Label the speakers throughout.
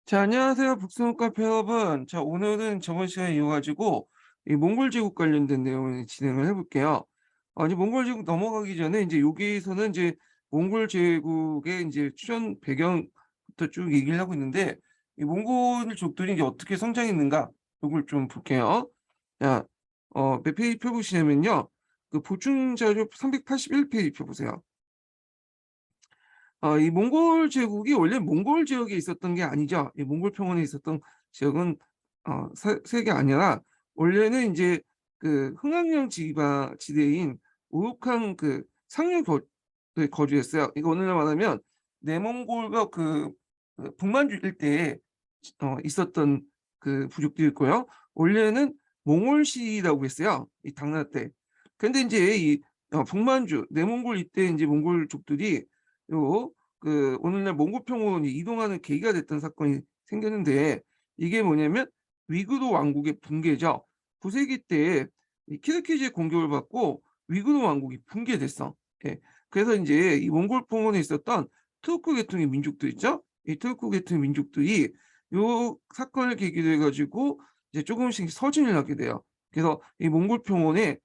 Speaker 1: 자, 안녕하세요. 북스카페 여러분. 자, 오늘은 저번 시간에 이어가지고 이 몽골 제국 관련된 내용을 진행을 해볼게요. 아니, 몽골 제국 넘어가기 전에 이제 여기에서는 이제 몽골 제국의 이제 출현 배경부터 쭉 얘기를 하고 있는데 이 몽골족들이 이제 어떻게 성장했는가 이걸 좀 볼게요. 자, 몇 페이지 펴보시냐면요. 그 보충 자료 381페이지 펴보세요. 이 몽골 제국이 원래 몽골 지역에 있었던 게 아니죠. 이 몽골 평원에 있었던 지역은 세계 아니라 원래는 이제 그 흥학령 지대인 우룩한 그 상류에 거주했어요. 이거 오늘날 말하면 내몽골과 그 북만주 일대에 있었던 그 부족들이고요. 원래는 몽골시라고 했어요. 이 당나라 때. 근데 이제 이 북만주 내몽골 이때 이제 몽골족들이 요 그 오늘날 몽골 평원이 이동하는 계기가 됐던 사건이 생겼는데 이게 뭐냐면 위구르 왕국의 붕괴죠. 9세기 때 이 키르키즈의 공격을 받고 위구르 왕국이 붕괴됐어. 예. 그래서 이제 이 몽골 평원에 있었던 투르크 계통의 민족들 있죠. 이 투르크 계통의 민족들이 요 사건을 계기로 해가지고 이제 조금씩 서진을 하게 돼요. 그래서 이 몽골 평원에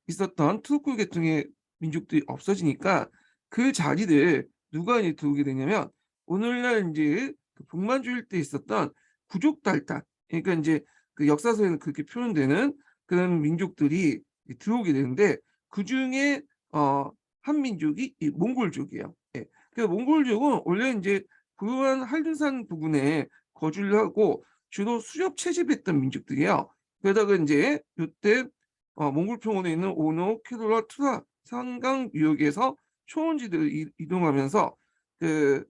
Speaker 1: 있었던 투르크 계통의 민족들이 없어지니까 그 자리를 누가 이제 들어오게 되냐면 오늘날 이제 그 북만주 일대에 있었던 부족 달단 그러니까 이제 그 역사서에는 그렇게 표현되는 그런 민족들이 들어오게 되는데 그 중에 한 민족이 이 몽골족이에요. 예. 그래서 몽골족은 원래 이제 부유한 한류산 부근에 거주를 하고 주로 수렵 채집했던 민족들이에요. 그러다가 이제 이때 몽골 평원에 있는 오노, 케돌라, 투라 산강 유역에서 초원지대를 이동하면서 그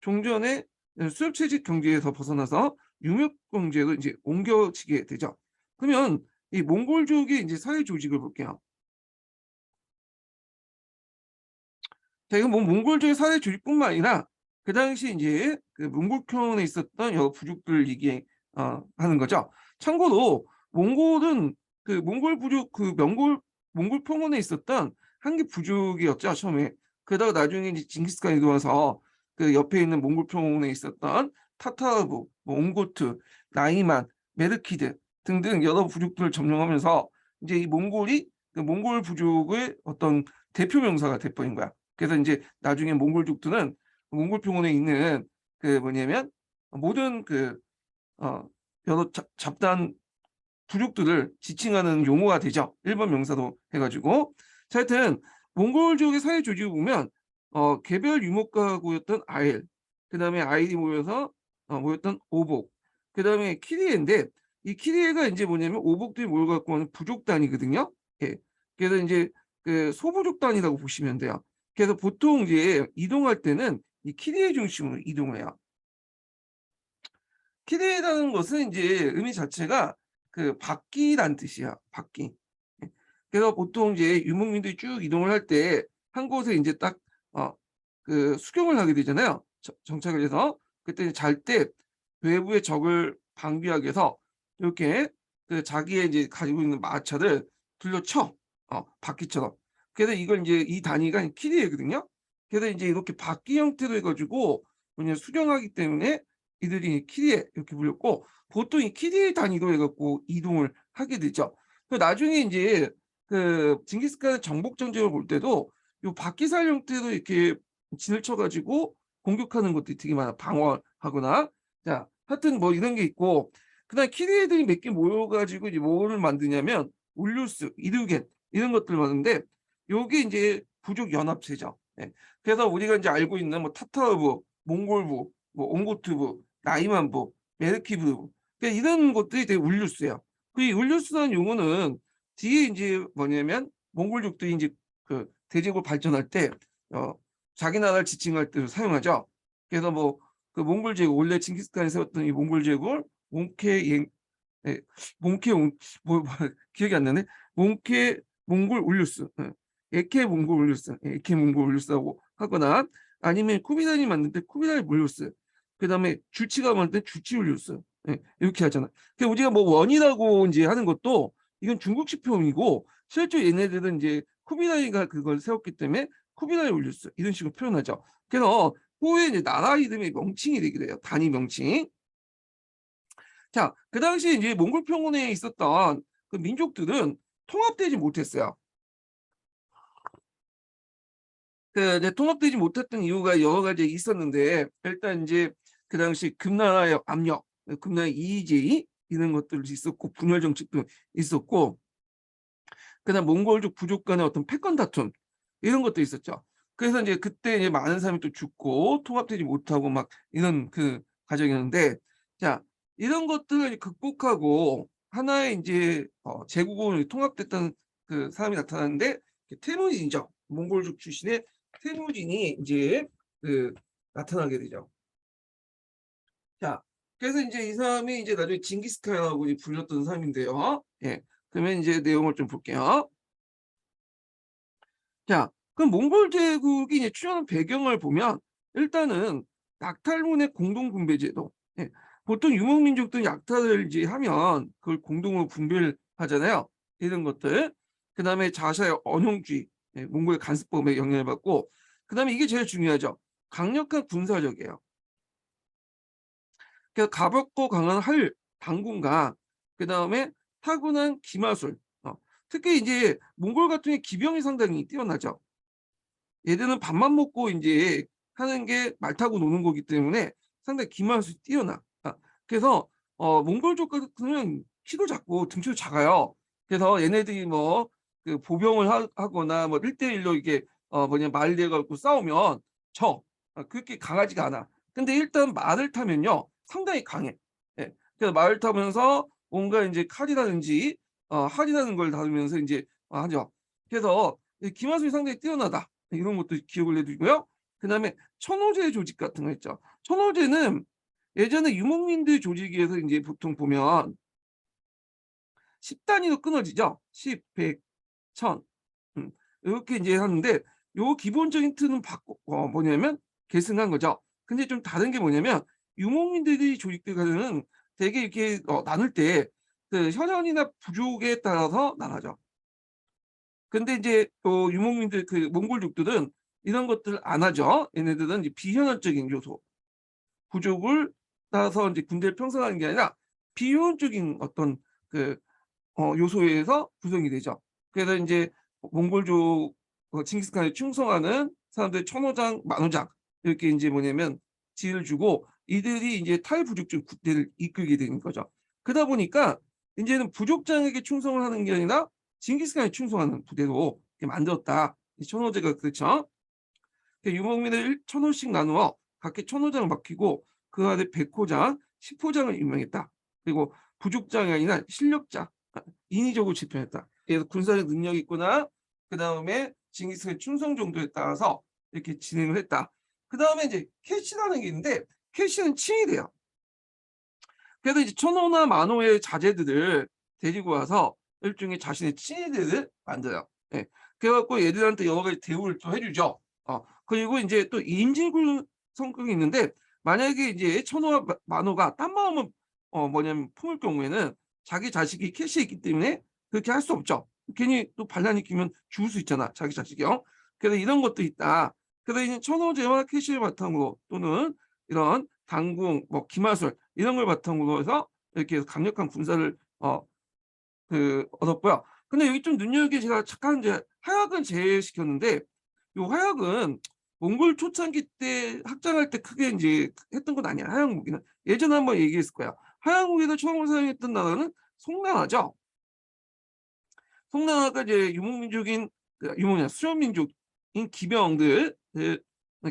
Speaker 1: 종전의 수렵채집 경제에서 벗어나서 유목 경제로 이제 옮겨지게 되죠. 그러면 이 몽골족의 이제 사회 조직을 볼게요. 자, 이건 뭐 몽골족의 사회 조직뿐만 아니라 그 당시 이제 그 몽골평원에 있었던 여러 부족들 얘기 하는 거죠. 참고로 몽골은 그 몽골 부족 그 몽골평원에 있었던 한 개 부족이었죠 처음에. 그러다가 나중에 이제 징기스칸이 들어와서 그 옆에 있는 몽골평원에 있었던 타타르부, 뭐 옹고트, 나이만, 메르키드 등등 여러 부족들을 점령하면서 이제 이 몽골이 그 몽골 부족의 어떤 대표 명사가 돼버린 거야. 그래서 이제 나중에 몽골족들은 몽골 평원에 있는 그 뭐냐면 모든 그 여러 잡다한 부족들을 지칭하는 용어가 되죠. 일본 명사도 해가지고. 자, 하여튼 몽골족의 사회 조직을 보면 개별 유목가구였던 아일, 그 다음에 아일이 모여서 모였던 오복, 그 다음에 키리에인데 이 키리에가 이제 뭐냐면 오복들이 모여갖고 하는 부족단이거든요. 예. 그래서 이제 그 소부족단이라고 보시면 돼요. 그래서 보통 이제 이동할 때는 이 키리에 중심으로 이동을 해요. 키리에라는 것은 이제 의미 자체가 그 바퀴란 뜻이야. 바퀴. 예. 그래서 보통 이제 유목민들이 쭉 이동을 할 때 한 곳에 이제 딱 그 수경을 하게 되잖아요. 정착을 해서 그때 잘 때 외부의 적을 방비하기 위해서 이렇게 그 자기의 이제 가지고 있는 마차를 둘러쳐 바퀴처럼. 그래서 이걸 이제 이 단위가 키리에거든요. 그래서 이제 이렇게 바퀴 형태로 해가지고 뭐냐 수경하기 때문에 이들이 키리에 이렇게 불렸고 보통 이 키리에 단위로 해갖고 이동을 하게 되죠. 그 나중에 이제 그 징기스칸의 정복 전쟁을 볼 때도 요 바퀴살 형태로 이렇게 진을 쳐가지고 공격하는 것들이 되게 많아. 방어하거나. 자, 하여튼 뭐 이런 게 있고 그다음 키리에들이 몇 개 모여가지고 이제 뭐를 만드냐면 울루스, 이르겐 이런 것들을 만드는데 요게 이제 부족 연합체죠. 예. 그래서 우리가 이제 알고 있는 뭐 타타르부, 몽골부, 뭐 옹고트부, 나이만부, 메르키부 그러니까 이런 것들이 되게 울루스예요. 그 울루스라는 용어는 뒤에 이제 뭐냐면 몽골족들이 이제 그 대제국 발전할 때 어, 자기 나라를 지칭할 때 사용하죠. 그래서 뭐 그 몽골 제국 원래 징기스칸이 세웠던 이 몽골 제국을 몽케 예, 몽케 기억이 안 나네. 몽케 몽골 울루스, 에케 몽골 울루스, 에케 몽골 울루스라고 하거나 아니면 쿠비라이 만들 때 쿠비라이 울루스, 그다음에 주치가 만들 때 주치 울루스 이렇게 하잖아. 그 우리가 뭐 원이라고 이제 하는 것도 이건 중국식 표현이고 실제 얘네들은 이제 쿠비라이가 그걸 세웠기 때문에 쿠비라이 울루스 이런 식으로 표현하죠. 그래서 후에 이제 나라 이름의 명칭이 되게 돼요. 단위 명칭. 자, 그 당시에 이제 몽골 평원에 있었던 그 민족들은 통합되지 못했어요. 그 이제 통합되지 못했던 이유가 여러 가지 있었는데, 일단 이제 그 당시 금나라의 압력, 금나라의 이의제의 이런 것들도 있었고, 분열 정책도 있었고, 그다음 몽골족 부족 간의 어떤 패권 다툼 이런 것도 있었죠. 그래서 이제 그때 이제 많은 사람이 또 죽고 통합되지 못하고 막 이런 그 과정이었는데, 자, 이런 것들을 이제 극복하고 하나의 이제 제국으로 통합됐던 그 사람이 나타났는데, 테무진이죠. 몽골족 출신의 테무진이 이제 그 나타나게 되죠. 자, 그래서 이제 이 사람이 이제 나중에 징기스칸이라고 이제 불렸던 사람인데요. 예, 그러면 이제 내용을 좀 볼게요. 자, 그럼 몽골 제국이 이제 출현한 배경을 보면, 일단은 약탈문의 공동 분배 제도. 예, 보통 유목민족들은 약탈을 이제 하면 그걸 공동으로 분배를 하잖아요. 이런 것들. 그다음에 자사의 언용주의, 예, 몽골의 간습법에 영향을 받고, 그다음에 이게 제일 중요하죠. 강력한 군사력이에요. 그래서 가볍고 강한 활, 당군과 그다음에 타고난 기마술. 특히 이제 몽골 같은 경우에 기병이 상당히 뛰어나죠. 얘들은 밥만 먹고 이제 하는 게 말 타고 노는 거기 때문에 상당히 기마술이 뛰어나. 그래서 몽골족 같은 경우는 키도 작고 등치도 작아요. 그래서 얘네들이 뭐 그 보병을 하거나 뭐 1대1로 이게 뭐냐 말을 내 갖고 싸우면 그렇게 강하지가 않아. 근데 일단 말을 타면요 상당히 강해. 예. 그래서 말을 타면서 뭔가 이제 칼이라든지 활이라는 걸 다루면서 이제 하죠. 그래서 이 기마술이 상당히 뛰어나다. 이런 것도 기억을 해두고요. 그다음에 천호제 조직 같은 거 있죠. 천호제는 예전에 유목민들 조직에서 이제 보통 보면 10단위로 끊어지죠. 10, 100, 1000. 이렇게 이제 하는데, 요 기본적인 틀은 뭐냐면 계승한 거죠. 근데 좀 다른 게 뭐냐면, 유목민들이 조직들 가는 되게 이렇게 나눌 때 그 혈연이나 부족에 따라서 나눠져. 근데 이제 또 유목민들 그 몽골족들은 이런 것들 안 하죠. 얘네들은 이제 비현실적인 요소, 부족을 따라서 이제 군대를 편성하는 게 아니라 비효율적인 어떤 그 요소에서 구성이 되죠. 그래서 이제 몽골족 징기스칸에 충성하는 사람들 천호장, 만호장 이렇게 이제 뭐냐면 지를 주고, 이들이 이제 탈부족적 군대를 이끌게 되는 거죠. 그러다 보니까 이제는 부족장에게 충성을 하는 게 아니라 징기스칸에 충성하는 부대로 이렇게 만들었다. 이 천호제가 그렇죠. 유목민을 1000호씩 나누어 각기 1000호장을 맡기고 그 안에 100호장, 10호장을 임명했다. 그리고 부족장이 아니라 실력자, 인위적으로 집행했다. 그래서 군사적 능력이 있거나 그 다음에 징기스칸의 충성 정도에 따라서 이렇게 진행을 했다. 그 다음에 이제 캐시라는 게 있는데, 캐시는 칭이 돼요. 그래서 이제 천호나 만호의 자제들을 데리고 와서 일종의 자신의 친위대를 만들어요. 예. 그래갖고 얘들한테 여러 가지 대우를 또 해주죠. 그리고 이제 또 인질군 성격이 있는데, 만약에 이제 천호와 만호가 딴 마음을 뭐냐면 품을 경우에는 자기 자식이 캐시에 있기 때문에 그렇게 할 수 없죠. 괜히 또 반란이 끼면 죽을 수 있잖아, 자기 자식이요. 그래서 이런 것도 있다. 그래서 이제 천호제와 캐시를 바탕으로 또는 이런 당궁, 뭐 기마술 이런 걸 바탕으로 해서 이렇게 강력한 군사를 얻었고요. 근데 여기 좀 눈여겨 제가 착한 이제 하약은 제외시켰는데, 요 하약은 몽골 초창기 때 확장할 때 크게 이제 했던 건 아니야. 하약 무기는 예전에 한번 얘기했을 거야. 하약 무기를 처음으로 사용했던 나라는 송나라죠. 송나라가 이제 유목민족인 수련민족인 기병들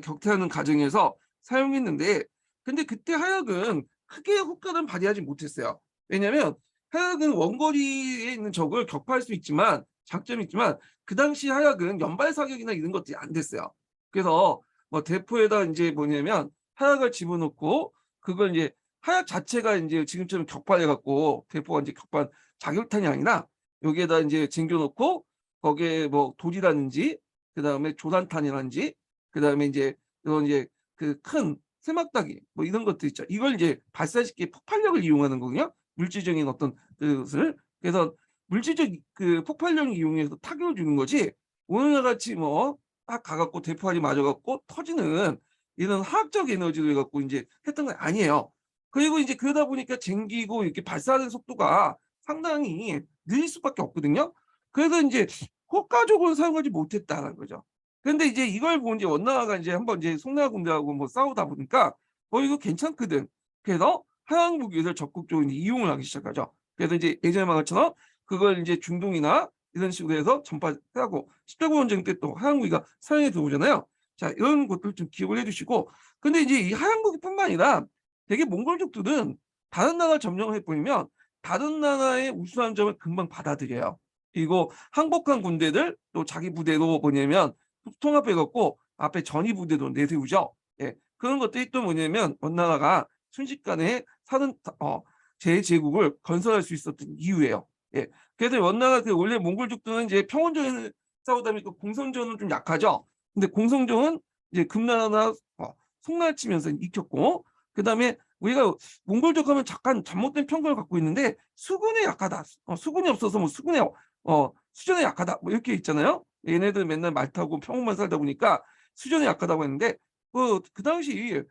Speaker 1: 격퇴하는 과정에서 사용했는데, 근데 그때 하약은 크게 효과는 발휘하지 못했어요. 왜냐하면 하약은 원거리에 있는 적을 격파할 수 있지만 장점이 있지만, 그 당시 하약은 연발 사격이나 이런 것들이 안 됐어요. 그래서 뭐 대포에다 이제 뭐냐면 하약을 집어넣고, 그걸 이제 하약 자체가 이제 지금처럼 격발해 갖고 대포가 이제 격발 자격탄이 아니라 여기에다 이제 쟁겨놓고 거기에 뭐 돌이라든지 그다음에 조단탄이라든지 그다음에 이제 이런 이제 그 큰 세막다기 뭐 이런 것들 있죠. 이걸 이제 발사시키기 폭발력을 이용하는 거거든요. 물질적인 어떤 그것을. 그래서 물질적 그 폭발력을 이용해서 타격을 주는 거지, 오늘날 같이 뭐 딱 가갖고 대포알이 맞아갖고 터지는 이런 화학적 에너지를 갖고 이제 했던 건 아니에요. 그리고 이제 그러다 보니까 쟁기고 이렇게 발사하는 속도가 상당히 느릴 수밖에 없거든요. 그래서 이제 효과적으로 사용하지 못했다는 거죠. 근데 이제 이걸 본 이제 원나라가 이제 한번 이제 송나라 군대하고 뭐 싸우다 보니까 이거 괜찮거든. 그래서 하향 무기를 적극적으로 이용을 하기 시작하죠. 그래서 이제 예전에 말한 것처럼 그걸 이제 중동이나 이런 식으로 해서 전파하고 10대국 전쟁 때 또 하향 무기가 사용에 들어오잖아요. 자, 이런 것들 좀 기억을 해두시고, 근데 이제 이 하향 무기뿐만 아니라 되게 몽골족들은 다른 나라 점령을 해버리면 다른 나라의 우수한 점을 금방 받아들여요. 그리고 항복한 군대들 또 자기 부대로 뭐냐면 통합해갖고 앞에 전위 부대도 내세우죠. 예, 그런 것들이 또 뭐냐면 원나라가 순식간에 제제국을 건설할 수 있었던 이유예요. 예, 그래서 원나라 원래 몽골족들은 이제 평원전을 싸우다 보니까 공성전은 좀 약하죠. 근데 공성전은 이제 금나라나 송나라 치면서 익혔고, 그 다음에 우리가 몽골족 하면 잠깐 잘못된 편견을 갖고 있는데 수군에 약하다. 수군이 없어서 뭐 수전에 약하다. 뭐 이렇게 있잖아요. 얘네들 맨날 말 타고 평원만 살다 보니까 수전에 약하다고 했는데 그 당시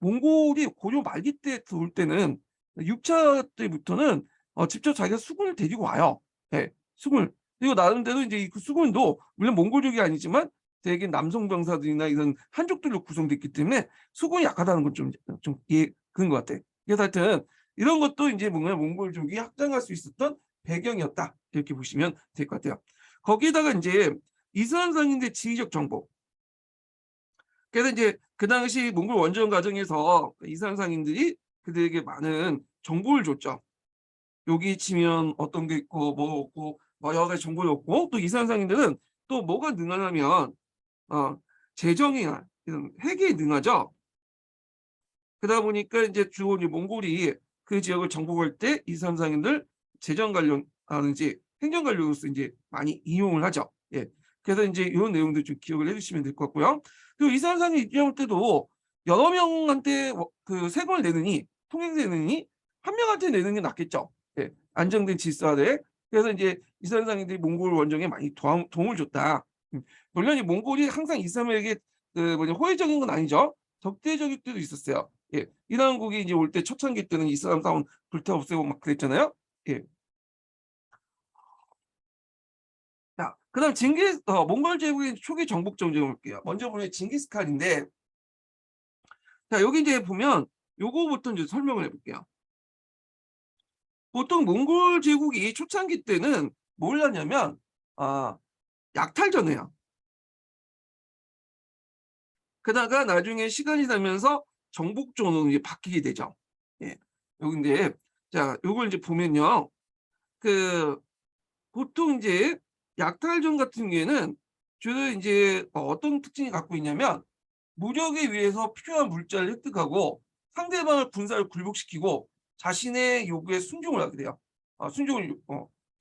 Speaker 1: 몽골이 고려 말기 때 들어올 때는 6차 때부터는 직접 자기가 수군을 데리고 와요. 네, 수군. 그리고 나름대로 이제 그 수군도 물론 몽골족이 아니지만 되게 남성 병사들이나 이런 한족들로 구성됐기 때문에 수군이 약하다는 건 좀 그런 것 같아. 그래서 하여튼 이런 것도 이제 뭔가 몽골족이 확장할 수 있었던 배경이었다. 이렇게 보시면 될 것 같아요. 거기다가 이제 이스람 상인들의 지리적 정보. 그래서 이제 그 당시 몽골 원정 과정에서 이스람 상인들이 그들에게 많은 정보를 줬죠. 여기 치면 어떤 게 있고 뭐 없고 뭐 여러 가지 정보를 얻고, 또 이스람 상인들은 또 뭐가 능하냐면 재정이나 이런 회계에 능하죠. 그러다 보니까 이제 주로 몽골이 그 지역을 정복할 때 이스람 상인들 재정 관련하는지 행정 관료로서 이제 많이 이용을 하죠. 예. 그래서 이제 이런 내용들 좀 기억을 해주시면 될 것 같고요. 그리고 이스람 상인 입장할 때도 여러 명한테 그 세금을 내느니 통행세 내느니 한 명한테 내는 게 낫겠죠. 예. 안정된 질서 아래. 그래서 이제 이스람 상인들이 몽골 원정에 많이 도움을 줬다. 물론 이 몽골이 항상 이스람에게 호의적인 건 아니죠. 적대적일 때도 있었어요. 예, 이란국이 이제 올 때 초창기 때는 이스람 사원 불태 없애고 막 그랬잖아요. 예. 자, 그다음 몽골 제국의 초기 정복 전쟁을 볼게요. 먼저 보면 징기스칸인데, 자 여기 이제 보면 요거부터 이제 설명을 해볼게요. 보통 몽골 제국이 초창기 때는 뭘 하냐면 약탈전해요. 그다가 나중에 시간이 지나면서 정복전으로 이제 바뀌게 되죠. 예. 여기 이제 자 요걸 이제 보면요. 그 보통 이제 약탈전 같은 경우에는 주로 이제 어떤 특징이 갖고 있냐면 무력에 의해서 필요한 물자를 획득하고 상대방을 군사를 굴복시키고 자신의 요구에 순종을 하게 돼요. 순종을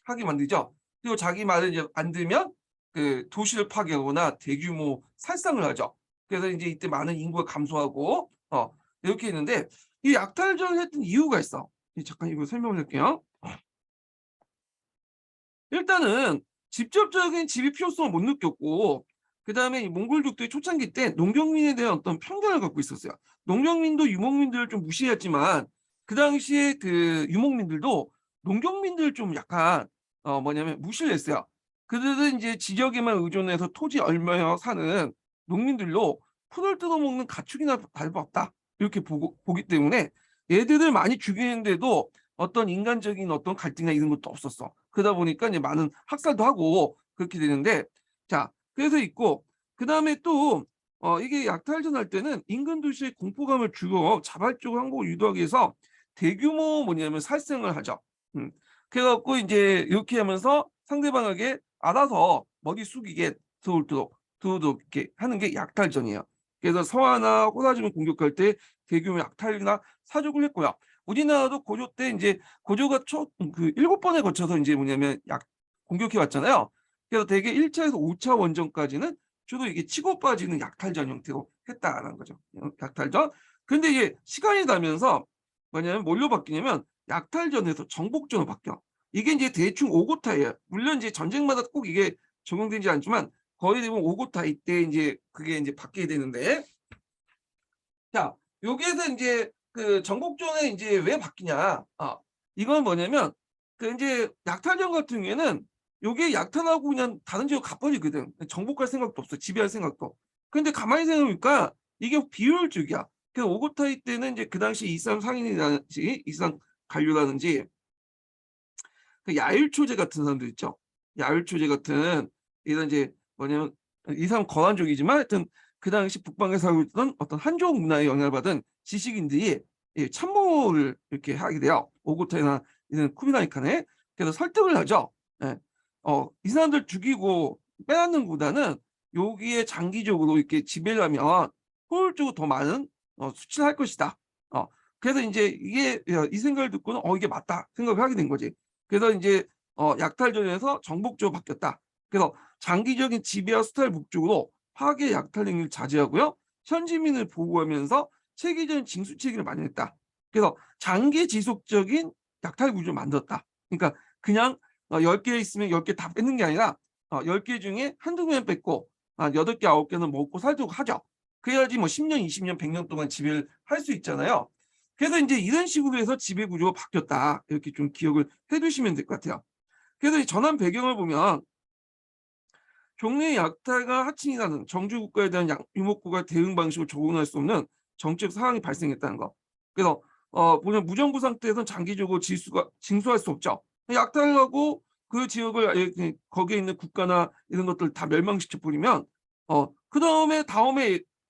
Speaker 1: 하게 만들죠. 그리고 자기 말을 이제 안 들면 그 도시를 파괴하거나 대규모 살상을 하죠. 그래서 이제 이때 많은 인구가 감소하고 이렇게 했는데, 이 약탈전을 했던 이유가 있어. 잠깐 이거 설명을 할게요. 일단은 직접적인 지위 필요성을 못 느꼈고, 그다음에 이 몽골족들이 초창기 때 농경민에 대한 어떤 편견을 갖고 있었어요. 농경민도 유목민들을 좀 무시했지만 그 당시에 그 유목민들도 농경민들을 좀 약간 뭐냐면 무시를 했어요. 그들은 이제 지역에만 의존해서 토지 얼마여 사는 농민들로 풀을 뜯어먹는 가축이나 다름없다 이렇게 보기 때문에 얘들을 많이 죽이는데도 어떤 인간적인 어떤 갈등이나 이런 것도 없었어. 그러다 보니까 이제 많은 학살도 하고 그렇게 되는데, 자 그래서 있고, 그 다음에 또 이게 약탈전 할 때는 인근 도시의 공포감을 주고 자발적 항복을 유도하기 위해서 대규모 뭐냐면 살생을 하죠. 그래갖고 이제 이렇게 하면서 상대방에게 알아서 머리 숙이게 들어오도록 이렇게 하는 게 약탈전이에요. 그래서 서하나 호라즘을 공격할 때 대규모 약탈이나 사족을 했고요. 우리나라도 고조 때 이제 고조가 그 7번에 거쳐서 이제 뭐냐면 공격해 왔잖아요. 그래서 대개 1차에서 5차 원정까지는 주로 이게 치고 빠지는 약탈전 형태로 했다라는 거죠. 약탈전. 근데 이게 시간이 나면서 뭐냐면 뭘로 바뀌냐면 약탈전에서 정복전으로 바뀌어. 이게 이제 대충 오고타예요. 물론 이제 전쟁마다 꼭 이게 적용되지 않지만 거의 대부분 오고타이 때 이제 그게 이제 바뀌게 되는데, 자, 여기에서 이제 그 정복전에 이제 왜 바뀌냐? 이건 뭐냐면 그 이제 약탈전 같은 경우에는 요게 약탈하고 그냥 다른 지역 가버리거든. 정복할 생각도 없어. 지배할 생각도. 근데 가만히 생각해 보니까 이게 비효율적이야. 그 오고타이 때는 이제 그 당시 이산 상인이라든지 이산 관료라든지 그 야율초제 같은 사람들 있죠. 야율초제 같은 이런 이제 뭐냐면 이 사람 거란족이지만 하여튼 그 당시 북방에 살고 있던 어떤 한족 문화에 영향을 받은 지식인들이 참모를 이렇게 하게 돼요. 오고타이나 이런 쿠비나이 칸에. 그래서 설득을 하죠. 예. 이 사람들 죽이고 빼앗는 보다는 여기에 장기적으로 이렇게 지배를 하면 효율적으로 더 많은 수치를 할 것이다. 그래서 이제 이게 이 생각을 듣고는 이게 맞다 생각을 하게 된 거지. 그래서 이제 약탈전에서 정복적으로 바뀌었다. 그래서 장기적인 지배와 수탈 목적으로 파괴 약탈 행위를 자제하고요. 현지민을 보호하면서 체계적인 징수 체계를 마련했다. 그래서 장기 지속적인 약탈 구조를 만들었다. 그러니까 그냥 10개 있으면 10개 다 뺏는 게 아니라 10개 중에 한두 개만 뺏고 8개, 9개는 먹고 살도록 하죠. 그래야지 뭐 10년, 20년, 100년 동안 지배를 할 수 있잖아요. 그래서 이제 이런 식으로 해서 지배 구조가 바뀌었다. 이렇게 좀 기억을 해두시면 될 것 같아요. 그래서 이 전환 배경을 보면 종래의 약탈과 하친이라는 정주 국가에 대한 유목국가 대응 방식을 적응할 수 없는 정책 상황이 발생했다는 거. 그래서 보면 무정부 상태에서는 장기적으로 징수할 수 없죠. 약탈하고 그 지역을 거기에 있는 국가나 이런 것들 다 멸망시켜 버리면 그 다음에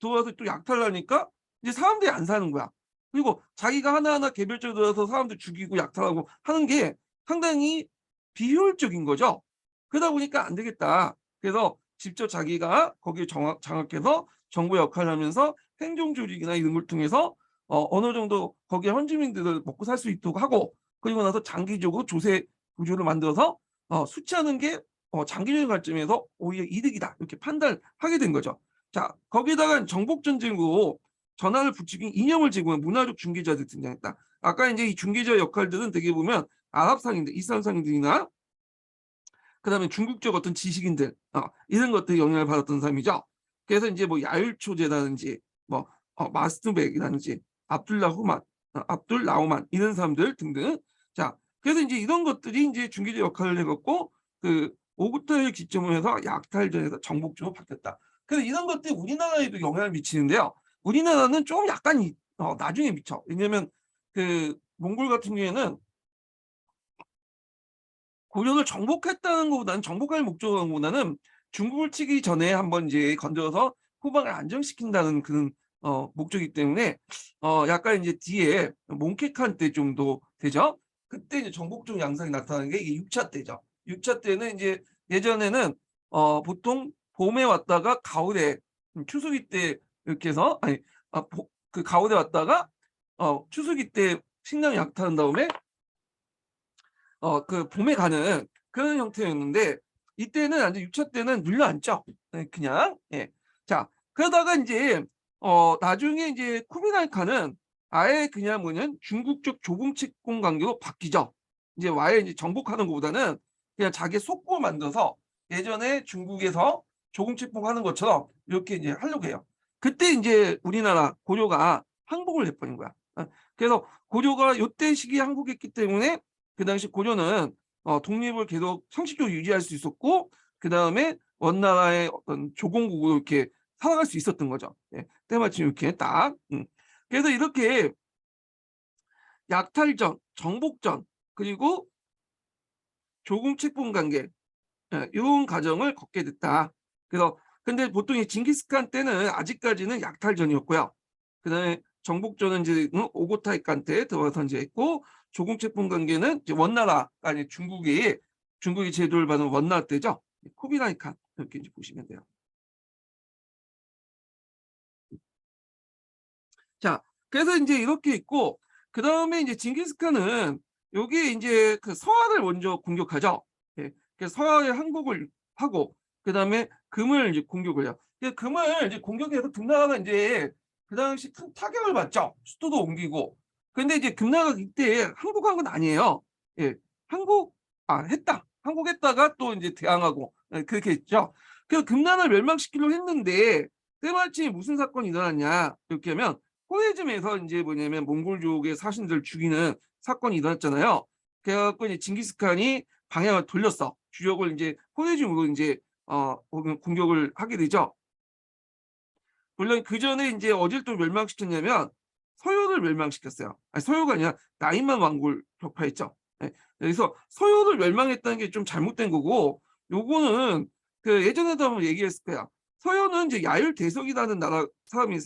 Speaker 1: 들어와서 또 약탈을 하니까 이제 사람들이 안 사는 거야. 그리고 자기가 하나하나 개별적으로 들어서 사람들 죽이고 약탈하고 하는 게 상당히 비효율적인 거죠. 그러다 보니까 안 되겠다. 그래서 직접 자기가 거기에 장악해서 정부 역할을 하면서 행정 조직이나 이런 걸 통해서 어느 정도 거기에 현지민들을 먹고 살 수 있도록 하고, 그리고 나서 장기적으로 조세 구조를 만들어서 수치하는 게 장기적인 관점에서 오히려 이득이다 이렇게 판단하게 된 거죠. 자, 거기다가 정복 전쟁으로 전환을 부추긴 이념을 제공한 문화적 중개자들 등장했다. 아까 이제 이 중개자 역할들은 되게 보면 아랍 상인들, 이슬람 상인들이나 그다음에 중국적 어떤 지식인들 이런 것들이 영향을 받았던 사람이죠. 그래서 이제 뭐 야율초제라든지 뭐 마스트백이라든지 압둘 라우만 이런 사람들 등등. 자, 그래서 이제 이런 것들이 이제 중기적 역할을 해갖고 그 오구타를 기점으로 해서 약탈전에서 정복적으로 바뀌었다. 그래서 이런 것들이 우리나라에도 영향을 미치는데요. 우리나라는 좀 약간 나중에 미쳐. 왜냐면 그 몽골 같은 경우에는 고려를 정복했다는 것보다는 정복할 목적보다는 중국을 치기 전에 한번 이제 건져서 후방을 안정시킨다는 그런 목적이기 때문에 약간 이제 뒤에 몽케칸 때 정도 되죠. 그때 이제 정복적 양상이 나타나는 게 이게 6차 때죠. 6차 때는 이제 예전에는 보통 봄에 왔다가 가을에 추수기 때 이렇게 해서 그 가을에 왔다가 추수기 때 식량 약탈한 다음에 그 봄에 가는 그런 형태였는데 이때는 완전 6차 때는 눌러앉죠. 네, 그냥. 예. 자, 그러다가 이제 나중에 이제 쿠비라이 칸은 아예 그냥 뭐냐면 중국적 조공 채권 관계로 바뀌죠. 이제 와해 이제 정복하는 것보다는 그냥 자기 속국을 만들어서 예전에 중국에서 조공 채권하는 것처럼 이렇게 이제 하려고 해요. 그때 이제 우리나라 고려가 항복을 해버린 거야. 그래서 고려가 요때 시기에 항복했기 때문에 그 당시 고려는 독립을 계속 형식적으로 유지할 수 있었고, 그 다음에 원나라의 어떤 조공국으로 이렇게 살아갈 수 있었던 거죠. 예, 때마침 이렇게 딱. 그래서 이렇게 약탈전, 정복전, 그리고 조공 책봉 관계 이런 과정을 걷게 됐다. 그래서 근데 보통 이 징기스칸 때는 아직까지는 약탈전이었고요. 그다음에 정복전은 이제 오고타이 칸 때 들어가서 이제 했고 조공채권 관계는 이제 원나라 아니 중국이 제도를 받은 원나라 때죠. 쿠비라이 칸 이렇게 이제 보시면 돼요. 자, 그래서 이제 이렇게 있고 그 다음에 이제 징기스칸은 여기 이제 그 서하를 먼저 공격하죠. 예, 그래서 서하에 항복을 하고 그 다음에 금을 이제 공격을 해요. 금을 이제 공격해서 금나라가 이제 그 당시 큰 타격을 받죠. 수도도 옮기고. 근데 이제 금나라가 이때 항복한 건 아니에요. 예, 항복 했다. 항복했다가 또 이제 대항하고 그렇게 했죠. 그래서 금나라를 멸망시키려고 했는데 때마침 무슨 사건이 일어났냐 이렇게 하면 호레즘에서 이제 뭐냐면 몽골족의 사신들 죽이는 사건이 일어났잖아요. 그래갖고 이제 징기스칸이 방향을 돌렸어. 주력을 이제 호레즘으로 이제 공격을 하게 되죠. 물론 그 전에 이제 어딜 또 멸망시켰냐면 서요를 멸망시켰어요. 아니, 서요가 아니라 나이만 왕국을 격파했죠. 예. 그래서 서요를 멸망했다는 게 좀 잘못된 거고, 요거는 그 예전에도 한번 얘기했을 거야. 서요는 이제 야율대석이라는 나라 사람이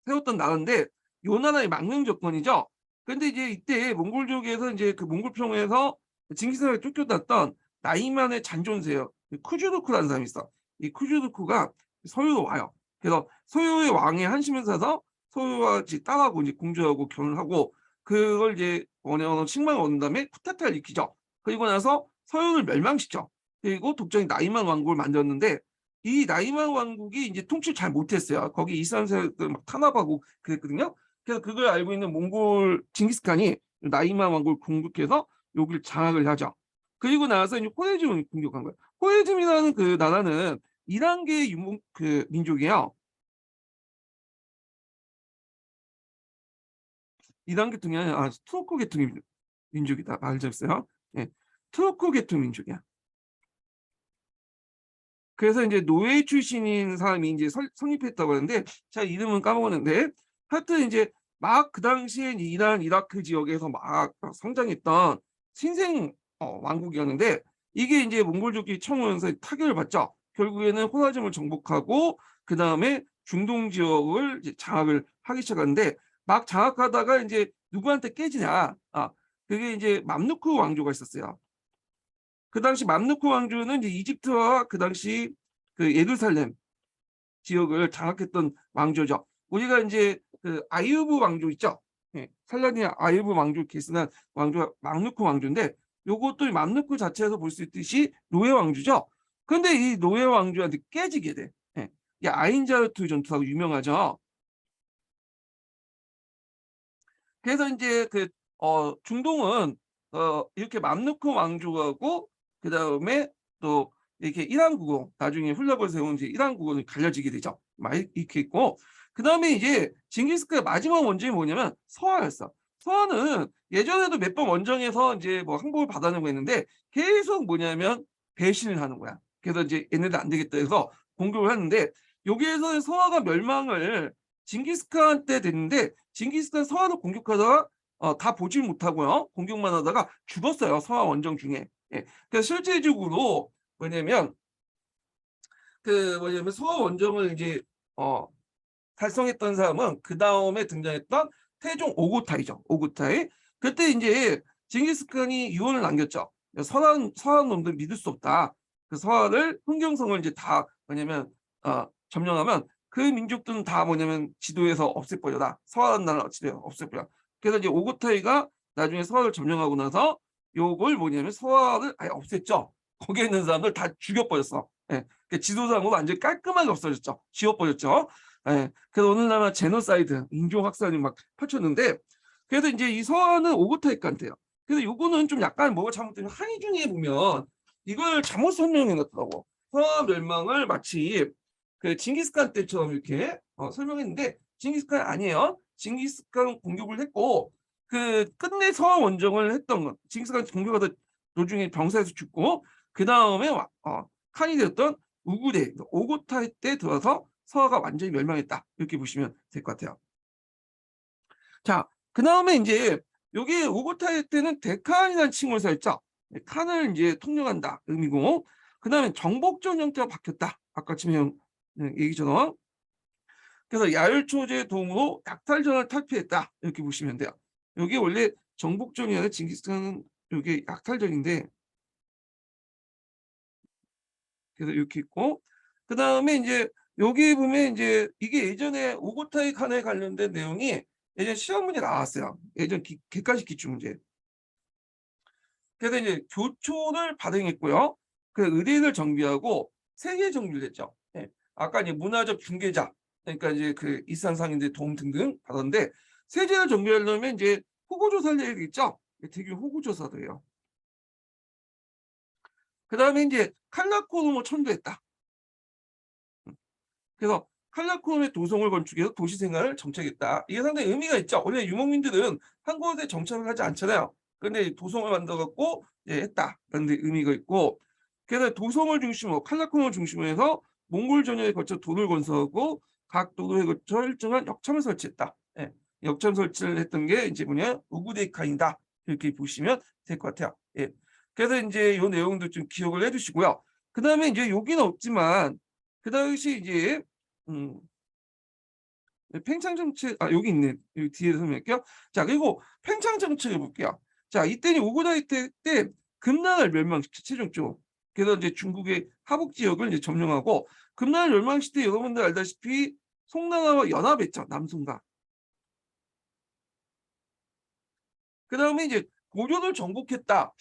Speaker 1: 세웠던 나라인데 요 나라의 망명 조건이죠. 근데 이제 이때 몽골족에서 이제 그 몽골평에서 징기스칸을 쫓겨났던 나이만의 잔존세요. 쿠주루쿠라는 사람이 있어. 이 쿠주루쿠가 서유로 와요. 그래서 서유의 왕의 한심을 사서 서유와 이제 딸하고 이제 공주하고 결혼하고 그걸 이제 어느 식망을 얻은 다음에 쿠데타를 일으키죠. 그리고 나서 서유를 멸망시켜. 그리고 독자인 나이만 왕국을 만들었는데 이 나이만 왕국이 이제 통치를 잘 못했어요. 거기 이스람세력들 막 탄압하고 그랬거든요. 그래서 그걸 알고 있는 몽골 징기스칸이 나이만 왕국을 공격해서 여기를 장악을 하죠. 그리고 나서 이제 호레즘을 공격한 거예요. 호레즘이라는 그 나라는 이란계 유목 그 민족이에요. 이란 계통이 아니라 투르크 계통의 민족이다. 알셨어요? 예, 투르크 계통 민족이야. 그래서 이제 노예 출신인 사람이 이제 성립했다고 하는데 제가 이름은 까먹었는데 하여튼 이제 막 그 당시엔 이란 이라크 지역에서 막 성장했던 신생 왕국이었는데 이게 이제 몽골족이 청오면서 타격을 받죠. 결국에는 호라즘을 정복하고 그 다음에 중동 지역을 이제 장악을 하기 시작하는데 막 장악하다가 이제 누구한테 깨지냐? 그게 이제 맘루크 왕조가 있었어요. 그 당시 맘루크 왕조는 이제 이집트와 그 당시 그 예루살렘 지역을 장악했던 왕조죠. 우리가 이제 그 아유브 왕조 있죠. 예, 살라딘 아유브 왕조 계승한 왕조가 맘루크 왕조인데 요것도 맘루크 자체에서 볼 수 있듯이 노예 왕조죠. 근데 이 노예 왕조한테 깨지게 돼. 예. 이 아인자르트 전투하고 유명하죠. 그래서 이제 그 중동은 이렇게 맘루크 왕조하고 그 다음에 또 이렇게 이란 국어 나중에 훌라벌 세운 이제 이란 국어는 갈려지게 되죠. 막 이렇게 있고 그 다음에 이제 징기스칸의 마지막 원정이 뭐냐면 서한이었어. 서한은 예전에도 몇 번 원정에서 이제 뭐 항복을 받아내고 했는데 계속 뭐냐면 배신을 하는 거야. 그래서 이제 얘네들 안 되겠다 해서 공격을 했는데 여기에서 서한가 멸망을 징기스칸 때 됐는데 징기스칸 서한을 공격하다가 다 보질 못하고요. 공격만 하다가 죽었어요. 서한 원정 중에. 예. 그래서 실제적으로 뭐냐면 그 뭐냐면 서한 원정을 이제 달성했던 사람은 그 다음에 등장했던 태종 오고타이죠. 오고타이. 그때 이제 징기스칸이 유언을 남겼죠. 서한 놈들 믿을 수 없다. 그 서한을 흥경성을 이제 다 뭐냐면 점령하면 그 민족들은 다 뭐냐면 지도에서 없애버려라. 서한 나라 지도에서 없애버려. 그래서 이제 오고타이가 나중에 서한을 점령하고 나서 요걸 뭐냐면 서한을 아예 없앴죠. 거기에 있는 사람들 다 죽여버렸어. 예. 지도상으로 완전히 깔끔하게 없어졌죠. 지워버렸죠. 예. 그래서 오늘날만 제노사이드, 인종학살이 막 펼쳤는데, 그래서 이제 이 서한은 오고타이칸테요. 그래서 요거는 좀 약간 뭐가 잘못되면 한의 중에 보면 이걸 잘못 설명해 놨더라고. 서한 멸망을 마치 그 징기스칸 때처럼 이렇게 설명했는데 징기스칸 아니에요. 징기스칸 공격을 했고 그 끝내 서한 원정을 했던 건 징기스칸 공격하다 도중에 병사에서 죽고 그 다음에 칸이 되었던 우구대 오고타이 때 들어서 서하가 완전히 멸망했다. 이렇게 보시면 될 것 같아요. 자, 그 다음에 이제 여기 오고타이 때는 데칸이라는 칭호를 썼죠. 칸을 이제 통령한다 의미고 그 다음에 정복전 형태가 바뀌었다. 아까 지금 얘기처럼. 그래서 야율초제의 도움으로 약탈전을 탈피했다. 이렇게 보시면 돼요. 여기 원래 정복전이 아니라 징기스칸은 여기 약탈전인데 그래서 이렇게 있고 그 다음에 이제 여기 보면 이제 이게 예전에 오고타이 칸에 관련된 내용이 예전 시험 문제 나왔어요. 예전 객관식 기출 문제. 그래서 이제 교촌을 발행했고요. 그 의뢰인을 정비하고 세계 정비를 했죠. 예. 아까 이제 문화적 중개자 그러니까 이제 그 이산상인들 도움 등등 받았는데 세제를 정비하려면 이제 호구조사를 해야 되겠죠. 되게 호구조사도 해요. 그 다음에 이제 칼라코노모 천도했다. 그래서 칼라크롬의 도성을 건축해서 도시 생활을 정착했다. 이게 상당히 의미가 있죠. 원래 유목민들은 한 곳에 정착을 하지 않잖아요. 근데 도성을 만들어 갖고 했다라는 데 의미가 있고, 그래서 도성을 중심으로 칼라크롬을 중심으로 해서 몽골 전역에 거쳐 도를 건설하고 각 도로에 거쳐 일정한 역참을 설치했다. 예. 역참 설치를 했던 게 이제 뭐냐 우구데이 칸이다. 이렇게 보시면 될 것 같아요. 예. 그래서 이제 이 내용도 좀 기억을 해주시고요. 그 다음에 이제 여기는 없지만 그 당시 이제 팽창 정책 여기 있네. 여기 뒤에 설명할게요. 자, 그리고 팽창 정책을 볼게요. 자, 이때는 오고다이 때 금나라를 멸망시켰죠, 최종적으로. 그래서 이제 중국의 하북 지역을 이제 점령하고, 금나라 멸망시킬 때 여러분들 알다시피 송나라와 연합했죠, 남송과. 그 다음에 이제 고려를 정복했다.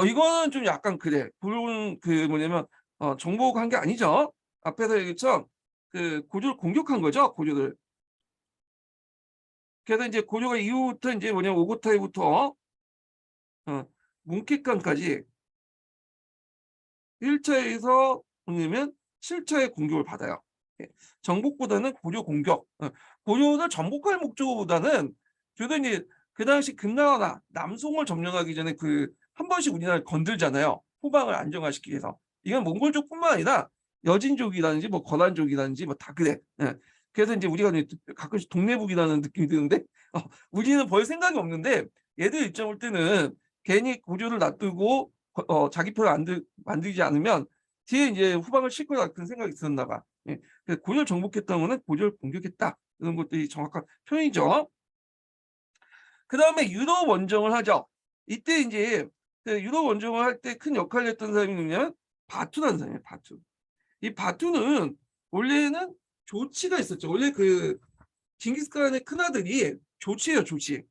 Speaker 1: 이거는 좀 약간 그래. 고려는 그 뭐냐면 정복한 게 아니죠. 앞에서 얘기했죠. 그 고려를 공격한 거죠, 고려를. 그래서 이제 고려가 이후부터 이제 뭐냐면 오고타이부터 몽키칸까지 1차에서 뭐냐면 7차의 공격을 받아요. 예. 정복보다는 고려 공격. 고려를 정복할 목적보다는 주로 이제 그 당시 금나라나 남송을 점령하기 전에 그 한 번씩 우리나라를 건들잖아요. 후방을 안정화시키기 위해서. 이건 몽골족뿐만 아니라 여진족이라든지 뭐 거란족이라든지 뭐 다 그래. 예. 그래서 이제 우리가 가끔씩 동네북이라는 느낌이 드는데 우리는 볼 생각이 없는데 얘들 입장 볼 때는 괜히 고려를 놔두고 자기 편을 만들지 않으면 뒤에 이제 후방을 칠 거다 그런 생각이 들었나 봐. 예. 고려를 정복했다는 거는 고려를 공격했다. 이런 것들이 정확한 표현이죠. 그 다음에 유럽 원정을 하죠. 이때 이제 그 유럽 원정을 할 때 큰 역할을 했던 사람이 누구냐면 바투라는 사람이에요. 바투. 이 바투는 원래는 조치가 있었죠. 원래 그 징기스칸의 큰아들이 조치예요. 조치.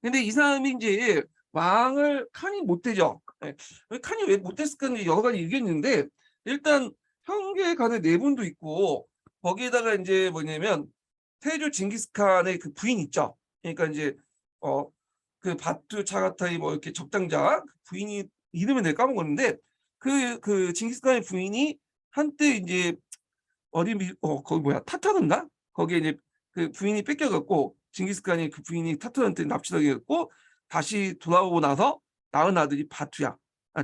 Speaker 1: 근데 이 사람이 이제 왕을 칸이 못 되죠. 예. 칸이 왜 못 됐을까 여러 가지 얘기했는데 일단 형제 간의 내분도 있고 거기에다가 이제 뭐냐면 태조 징기스칸의 그 부인 있죠. 그러니까 이제 그 바투 차가타이 뭐 이렇게 적장자 그 부인이 이름을 내가 까먹었는데 그 징기스칸의 부인이 한때 이제 거기 뭐야 타타르인가? 거기에 이제 그 부인이 뺏겨갖고 징기스칸이 그 부인이 타타르한테 납치당해 갖고 다시 돌아오고 나서 낳은 아들이 바투야,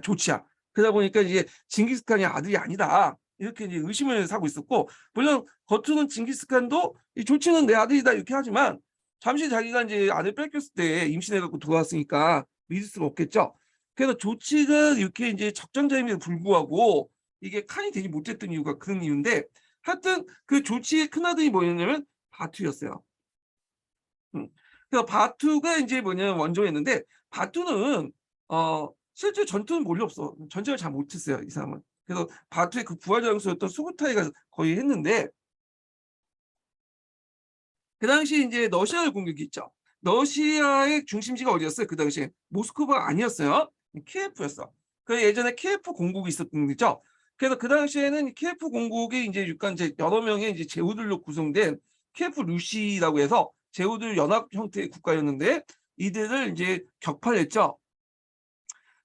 Speaker 1: 조치야. 그러다 보니까 이제 징기스칸이 아들이 아니다 이렇게 이제 의심을 사고 있었고, 물론 겉으로는 징기스칸도 이 조치는 내 아들이다 이렇게 하지만 잠시 자기가 이제 아들 뺏겼을 때 임신해 갖고 돌아왔으니까 믿을 수가 없겠죠. 그래서 조치가 이렇게 이제 적장자임에도 불구하고 이게 칸이 되지 못했던 이유가 그런 이유인데, 하여튼 그 조치의 큰아들이 뭐였냐면 바투였어요. 그래서 바투가 이제 뭐냐면 원조했는데 바투는 실제 전투는 몰래 없어. 전쟁을 잘 못했어요, 이 사람은. 그래서 바투의 그 부하 장수였던 수구타이가 거의 했는데, 그 당시 이제 러시아를 공격했죠. 러시아의 중심지가 어디였어요? 그 당시에 모스크바가 아니었어요. 키예프였어. 그 예전에 키예프 공국이 있었던 거죠. 그래서 그 당시에는 키예프 공국이 이제 약간 이제 여러 명의 이제 제후들로 구성된 키예프 루시라고 해서 제후들 연합 형태의 국가였는데 이들을 이제 격파했죠.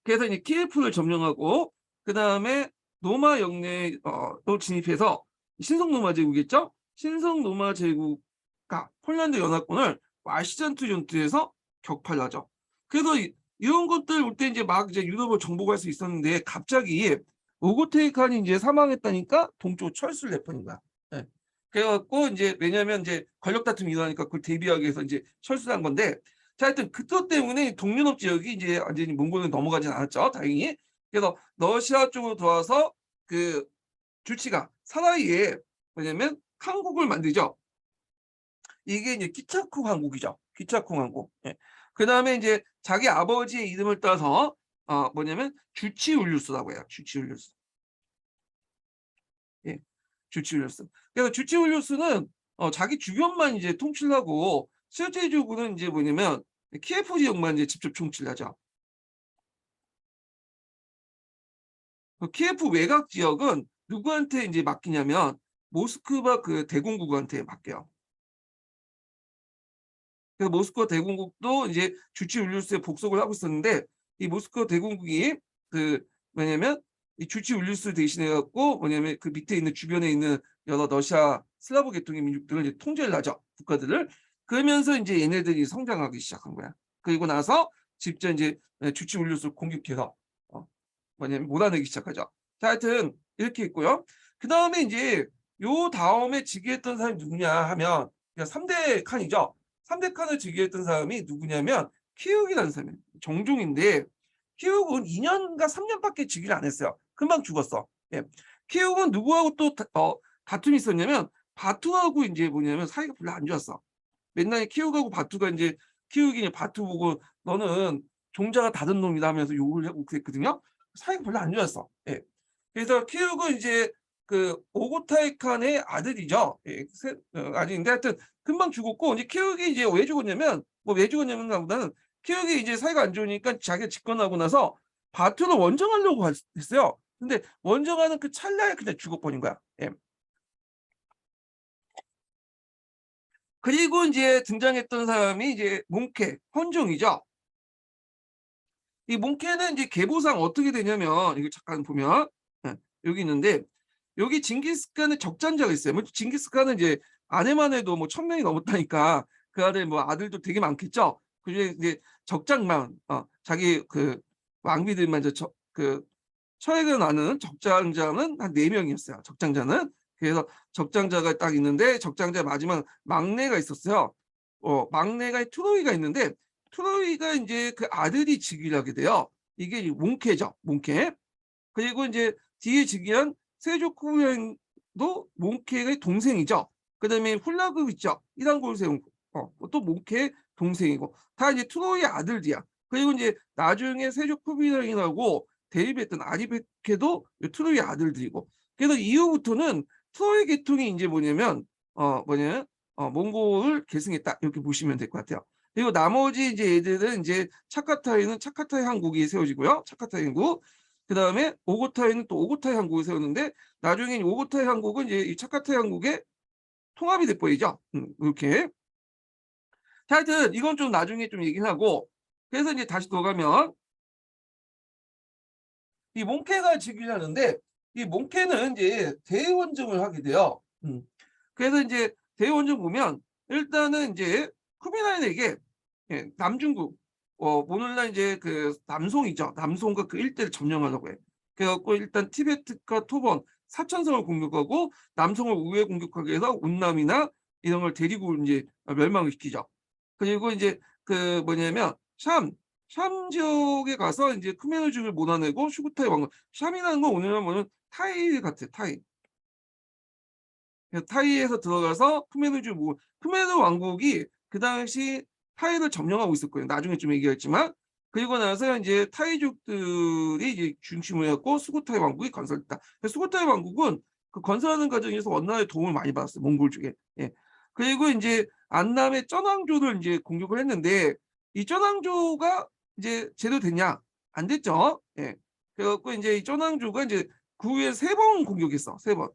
Speaker 1: 그래서 이제 키예프를 점령하고 그 다음에 노마 영내에 또 진입해서 신성 노마 제국이겠죠. 신성 노마 제국과 폴란드 연합군을 와시잔트 전투에서 격파를 하죠. 그래서 이런 것들 올 때 이제 막 이제 유럽을 정복할 수 있었는데 갑자기 오고테이 칸이 이제 사망했다니까 동쪽 철수를 내보낸 거야. 네. 그래갖고 이제 왜냐면 이제 권력 다툼이 일어나니까 그걸 대비하기 위해서 이제 철수를 한 건데, 자, 하여튼 그것 때문에 동유럽 지역이 이제 완전히 몽골로 넘어가진 않았죠, 다행히. 그래서 러시아 쪽으로 들어와서 그 주치가 사라이에 뭐냐면 항국을 만들죠. 이게 이제 기차콩 항국이죠. 기차콩 항국. 예. 그 다음에 이제 자기 아버지의 이름을 따서 뭐냐면 주치울루스라고 해요. 주치울루스. 예. 주치울루스. 그래서 주치울루스는 자기 주변만 이제 통치하고 실제적으로는 이제 뭐냐면 키예프 지역만 이제 직접 통치하죠. 키예프 외곽 지역은 누구한테 이제 맡기냐면 모스크바 그 대공국한테 맡겨요. 그래서 모스크바 대공국도 이제 주치울루스에 복속을 하고 있었는데, 이 모스크바 대공국이 그 뭐냐면 이 주치울루스 대신해 갖고 뭐냐면 그 밑에 있는 주변에 있는 여러 러시아 슬라브 계통의 민족들을 이제 통제를 하죠. 국가들을. 그러면서 이제 얘네들이 성장하기 시작한 거야. 그리고 나서 직접 이제 주치 울루스를 공격해서 뭐냐면 몰아내기 시작하죠. 자, 하여튼 이렇게 있고요. 그다음에 이제 요 다음에 즉위했던 사람이 누구냐 하면 그냥 3대 칸이죠. 3대 칸을 즉위했던 사람이 누구냐면 키읔이라는 사람이에요. 정종인데 키읔은 2년인가 3년밖에 즉위를 안 했어요. 금방 죽었어. 예. 키읔은 누구하고 또 다툼이 있었냐면 바투하고 이제 뭐냐면 사이가 별로 안 좋았어. 맨날 키읔하고 바투가 이제 키읔이 바투 보고 너는 종자가 다른 놈이다 하면서 욕을 하고 그랬거든요. 사이가 별로 안 좋았어. 예. 그래서 키읔은 이제 그 오고타이 칸의 아들이죠. 예. 아들인데 하여튼 금방 죽었고 이제 키읔이 이제 왜 죽었냐면 뭐 왜 죽었냐면 보다는 키읔이 이제 사이가 안 좋으니까 자기가 집권하고 나서 바투를 원정하려고 했어요. 근데 원정하는 그 찰나에 그냥 죽어버린 거야. 예. 그리고 이제 등장했던 사람이 이제 몽케, 헌종이죠. 이 몽케는 이제 계보상 어떻게 되냐면 이거 잠깐 보면 예, 여기 있는데 여기 징기스칸의 적잔자가 있어요. 뭐 징기스칸은 이제 아내만 해도 뭐 1,000명이 넘었다니까 그 아들 뭐 아들도 되게 많겠죠. 그중에 이제 적장만 자기 그 왕비들만 그 처해가 나는 적장자는 한 4명이었어요. 적장자는. 그래서 적장자가 딱 있는데 적장자 마지막 막내가 있었어요. 막내가 트로이가 있는데 트로이가 이제 그 아들이 즉위를 하게 돼요. 이게 몽케죠. 몽케. 그리고 이제 뒤에 즉위한 세조쿠현도 몽케의 동생이죠. 그다음에 훌라그 있죠. 이란고를 세운 또 몽케의 동생이고 다 이제 트로이의 아들이야. 그리고 이제 나중에 세조쿠비랑이라고 대립했던 아리베케도 트로이의 아들들이고 그래서 이후부터는 트로이 계통이 이제 뭐냐면 뭐냐 몽골을 계승했다 이렇게 보시면 될 것 같아요. 그리고 나머지 이제 애들은 이제 차카타이는 차카타이 항국이 세워지고요. 차카타이 항국. 그 다음에 오고타이는 또 오고타이 항국을 세웠는데 나중에 오고타이 항국은 이제 이 차카타이 항국에 통합이 돼버리죠. 이렇게. 하여튼 이건 좀 나중에 좀 얘기를 하고 그래서 이제 다시 돌아가면 이 몽케가 즉위를 하는데 이 몽케는 이제 대원정을 하게 돼요. 그래서 이제 대원정 보면 일단은 이제 쿠비라인에게 남중국 오늘날 이제 그 남송이죠. 남송과 그 일대를 점령하려고 해. 그래갖고 일단 티베트과 토번 사천성을 공격하고 남송을 우회 공격하기 위해서 운남이나 이런 걸 데리고 이제 멸망을 시키죠. 그리고 이제 그 뭐냐면 샴 지역에 가서 이제 크메르족을 몰아내고 슈구타이 왕국. 샴이라는 건 오늘날 보면 타이 같아. 타이. 타이에서 들어가서 크메르 왕국이 그 당시 타이를 점령하고 있었거든요. 나중에 좀 얘기했지만 그리고 나서 이제 타이족들이 이제 중심을 해갖고 수구타이 왕국이 건설됐다. 수구타이 왕국은 그 건설하는 과정에서 원나라의 도움을 많이 받았어요. 몽골 쪽에. 예. 그리고 이제 안남의 쩌낭조를 이제 공격을 했는데 이 쩌낭조가 이제 제대로됐냐? 안 됐죠. 예. 그래갖고 이제 이 쩌낭조가 이제 그 후에 3번 공격했어. 3번.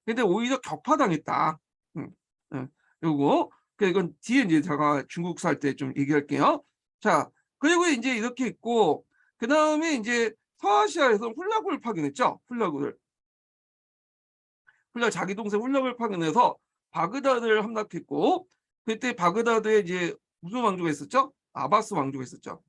Speaker 1: 근데 오히려 격파당했다. 음, 요거. 이건 뒤에 이제 제가 중국 살 때 좀 얘기할게요. 자, 그리고 이제 이렇게 있고, 그 다음에 이제 서아시아에서 훌라구를 파견했죠. 훌라구를. 자기 동생 훌라구를 파견해서 바그다드를 함락했고, 그때 바그다드에 이제 무슨 왕조가 있었죠? 아바스 왕조가 있었죠.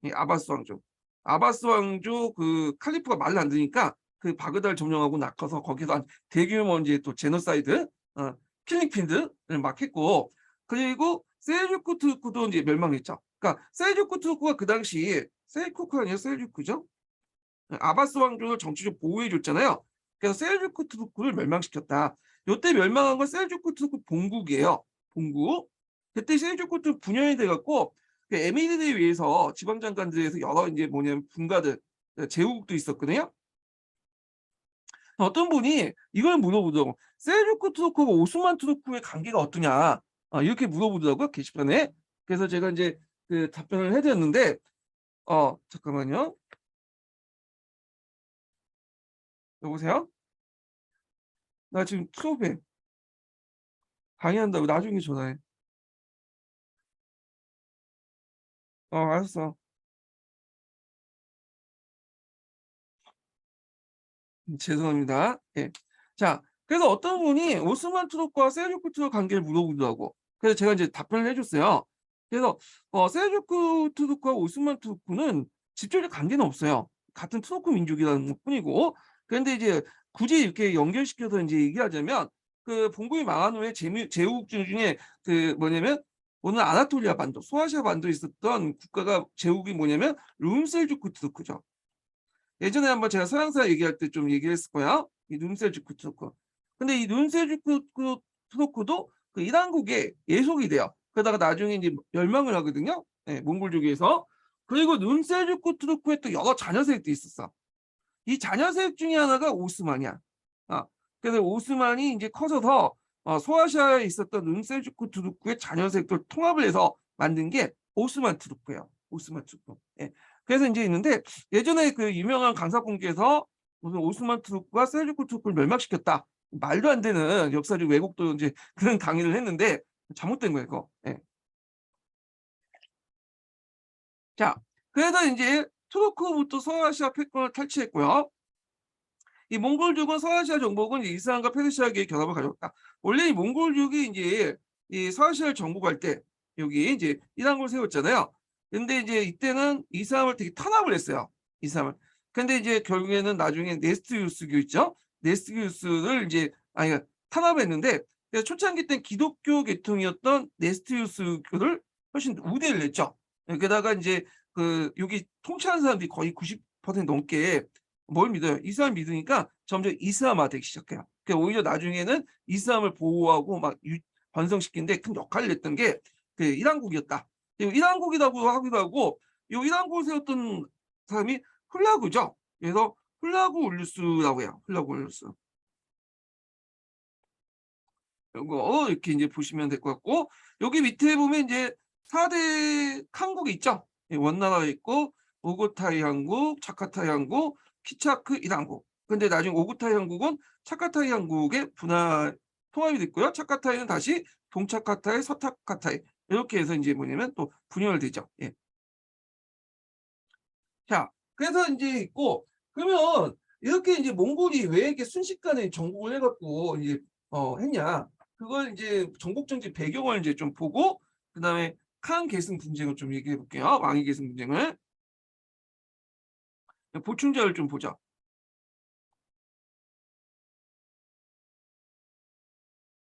Speaker 1: 이 아바스 왕조. 아바스 왕조 그 칼리프가 말을 안 들으니까 그 바그다를 점령하고 나가서 거기서 대규모 이제 또 제노사이드, 킬링필드를 막 했고, 그리고 셀주크 투르크도 이제 멸망했죠. 그러니까 셀주크 투르크가 그 당시 셀쿠크 아니에요? 셀주크죠? 아바스 왕조를 정치적 보호해 줬잖아요. 그래서 셀주크 투르크를 멸망시켰다. 요때 멸망한 건 셀주크 투르크 본국이에요. 본국. 그때 셀주크 투르크 분열이 돼갖고 그 에미르에 의해서 지방장관들에서 여러 이제 뭐냐면 분가들 제후국도 있었거든요. 어떤 분이 이걸 물어보더라고. 셀주크 투르크가 오스만 투르크의 관계가 어떠냐 이렇게 물어보더라고요 게시판에. 그래서 제가 이제 그 답변을 해드렸는데 잠깐만요. 여보세요? 나 지금 수업해. 강의한다고 나중에 전화해. 알았어. 죄송합니다. 예. 자, 그래서 어떤 분이 오스만 투르크와 셀주크 투르크 관계를 물어보기도 하고, 그래서 제가 이제 답변을 해줬어요. 그래서 셀주크 투르크와 오스만 투르크는 직접적 관계는 없어요. 같은 투르크 민족이라는 것뿐이고, 그런데 이제 굳이 이렇게 연결시켜서 이제 얘기하자면 그 봉고이 망한 후에 제후국들 중에 그 뭐냐면 오늘 아나톨리아 반도, 소아시아 반도에 있었던 국가가 제국이 뭐냐면 룸셀주크 투르크죠. 예전에 한번 제가 서양사 얘기할 때 좀 얘기했을 거야. 이 눈셀주크 투르크. 근데 이 눈셀주크 투르크도 그 이란국의 예속이 돼요. 그러다가 나중에 이제 멸망을 하거든요. 예, 몽골족에서. 그리고 눈셀주크 투르크에 또 여러 자녀 세력도 있었어. 이 자녀 세력 중에 하나가 오스만이야. 아, 그래서 오스만이 이제 커져서 소아시아에 있었던 눈셀주크 투르크의 자녀 세력들 통합을 해서 만든 게 오스만 투르크예요. 오스만 투르크. 예. 그래서 이제 있는데 예전에 그 유명한 강사분께서 무슨 오스만 투르크가 셀주크 투르크를 멸망시켰다. 말도 안 되는 역사적 왜곡도 이제 그런 강의를 했는데 잘못된 거예요, 이거. 예. 자, 그래서 이제 투르크부터 서아시아 패권을 탈취했고요. 이 몽골족은 서아시아 정복은 이슬람과 페르시아계의 결합을 가져왔다. 원래 이 몽골족이 이제 이 서아시아를 정복할 때 여기 이제 이란국을 세웠잖아요. 근데 이제 이때는 이슬람을 되게 탄압을 했어요. 이슬람을. 근데 이제 결국에는 나중에 네스트리우스교 있죠. 네스트리우스를 이제 탄압했는데 초창기 때 기독교 계통이었던 네스트리우스교를 훨씬 우대를 했죠. 게다가 이제 그 여기 통치하는 사람들이 거의 90% 넘게 뭘 믿어요? 이슬람 믿으니까 점점 이슬람화되기 시작해요. 그러니까 오히려 나중에는 이슬람을 보호하고 막 번성시키는데 큰 역할을 했던 게 그 이란국이었다. 이란국이라고 하기도 하고 이 이란국을 세웠던 사람이 훌라구죠. 그래서 훌라구 울루스라고 해요. 훌라구 울루스. 이거 이렇게 이제 보시면 될 것 같고 여기 밑에 보면 이제 4대 칸국이 있죠. 원나라 있고 오고타이 항국, 차카타이 항국, 키차크 이란국. 근데 나중에 오고타이 항국은 차카타이 항국의 분할 통합이 됐고요. 차카타이는 다시 동차카타이, 서차카타이 이렇게 해서 이제 뭐냐면 또 분열되죠. 예. 자, 그래서 이제 있고 그러면 이렇게 이제 몽골이 왜 이렇게 순식간에 정복을 해갖고 이제 했냐? 그걸 이제 정복 정치 배경을 이제 좀 보고 그다음에 칸 계승 분쟁을 좀 얘기해 볼게요. 왕위 계승 분쟁을 보충자를 좀 보자.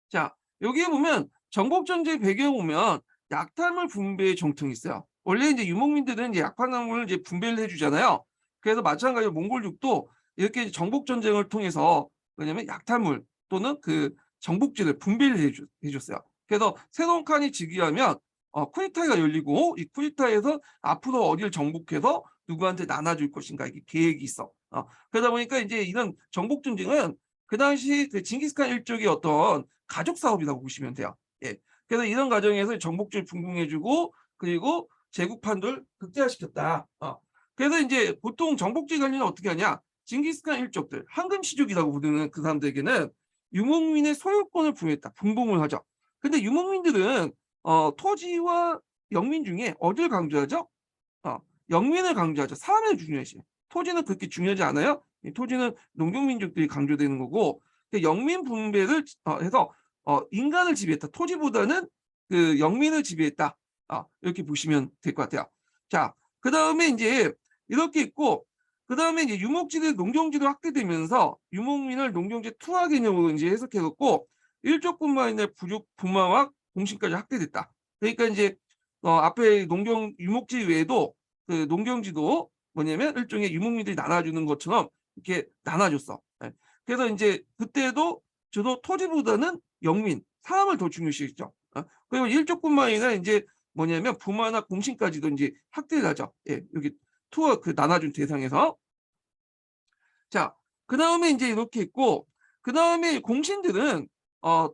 Speaker 1: 자, 여기에 보면 정복 전쟁 배경 보면 약탈물 분배의 정통이 있어요. 원래 이제 유목민들은 이제 약탈물을 이제 분배를 해주잖아요. 그래서 마찬가지로 몽골족도 이렇게 정복 전쟁을 통해서 왜냐면 약탈물 또는 그 정복지를 분배를 해줬어요. 그래서 새로운 칸이 즉위하면 쿠데타가 열리고 이 쿠데타에서 앞으로 어디를 정복해서 누구한테 나눠줄 것인가 이게 계획이 있어. 그러다 보니까 이제 이런 정복 전쟁은 그 당시 그 징기스칸 일족의 어떤 가족 사업이라고 보시면 돼요. 예. 그래서 이런 과정에서 정복주를 분봉해주고 그리고 제국판도를 극대화시켰다. 그래서 이제 보통 정복지 관리는 어떻게 하냐? 징기스칸 일족들, 황금시족이라고 부르는 그 사람들에게는 유목민의 소유권을 부여했다. 분봉을 하죠. 근데 유목민들은 토지와 영민 중에 어디를 강조하죠? 영민을 강조하죠. 사람을 중요시. 토지는 그렇게 중요하지 않아요. 토지는 농경민족들이 강조되는 거고 영민 분배를 해서 인간을 지배했다. 토지보다는 그 영민을 지배했다. 이렇게 보시면 될 것 같아요. 자, 그 다음에 이제 이렇게 있고 그 다음에 이제 유목지대 농경지도 확대되면서 유목민을 농경지 투하 개념으로 이제 해석해갖고 일족뿐만 아니라 부족 분마와 공신까지 확대됐다. 그러니까 이제 앞에 농경 유목지 외에도 그 농경지도 뭐냐면 일종의 유목민들이 나눠주는 것처럼 이렇게 나눠줬어. 네. 그래서 이제 그때도 저도 토지보다는 영민, 사람을 더 중요시했죠. 그리고 일족뿐만 아니라 이제 뭐냐면 부마나 공신까지도 이제 확대를 하죠. 예, 여기 투어 그 나눠준 대상에서. 자, 그 다음에 이제 이렇게 있고, 그 다음에 공신들은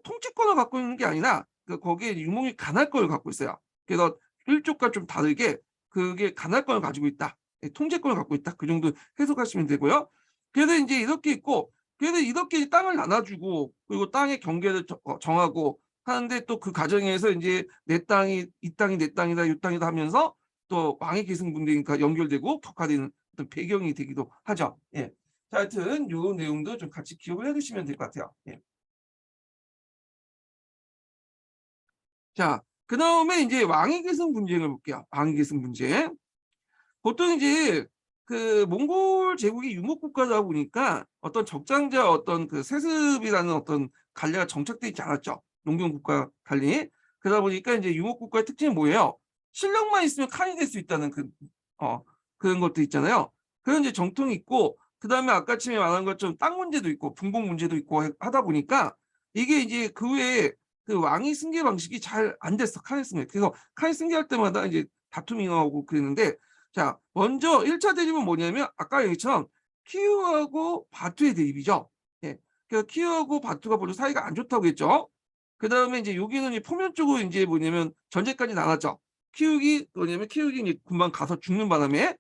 Speaker 1: 통치권을 갖고 있는 게 아니라 거기에 유목이 간할권을 갖고 있어요. 그래서 일족과 좀 다르게 그게 간할권을 가지고 있다. 통제권을 갖고 있다. 그 정도 해석하시면 되고요. 그래서 이제 이렇게 있고, 그래서 이렇게 땅을 나눠주고 그리고 땅의 경계를 정하고 하는데 또 그 과정에서 이제 내 땅이 이 땅이 내 땅이다 이 땅이다 하면서 또 왕의 계승 분쟁이니까 연결되고 격화되는 어떤 배경이 되기도 하죠. 예. 자, 하여튼 요 내용도 좀 같이 기억을 해 두시면 될 것 같아요. 예. 자, 그다음에 이제 왕위 계승 분쟁을 볼게요. 왕위 계승 분쟁. 보통 이제 그 몽골 제국이 유목 국가다 보니까 어떤 적장자 어떤 그 세습이라는 어떤 관례가 정착돼 있지 않았죠. 농경 국가 관리. 그러다 보니까 이제 유목 국가의 특징이 뭐예요? 실력만 있으면 칸이 될 수 있다는 어, 그런 것도 있잖아요. 그런 이제 정통이 있고, 그다음에 아까 처음에 말한 것처럼 땅 문제도 있고 분봉 문제도 있고 하다 보니까 이게 이제 그 외에 그 왕위 승계 방식이 잘 안 됐어. 칸을 승계. 그래서 칸을 승계할 때마다 이제 다툼이 나오고 그랬는데, 자, 먼저 1차 대립은 뭐냐면 아까 얘기처럼 키우하고 바투의 대립이죠. 예. 그래서 키우하고 바투가 별로 사이가 안 좋다고 했죠. 그다음에 이제 여기는 이 포면적으로 이제 뭐냐면 전쟁까지 나갔죠. 키우기 뭐냐면 키우기 이제 금방 가서 죽는 바람에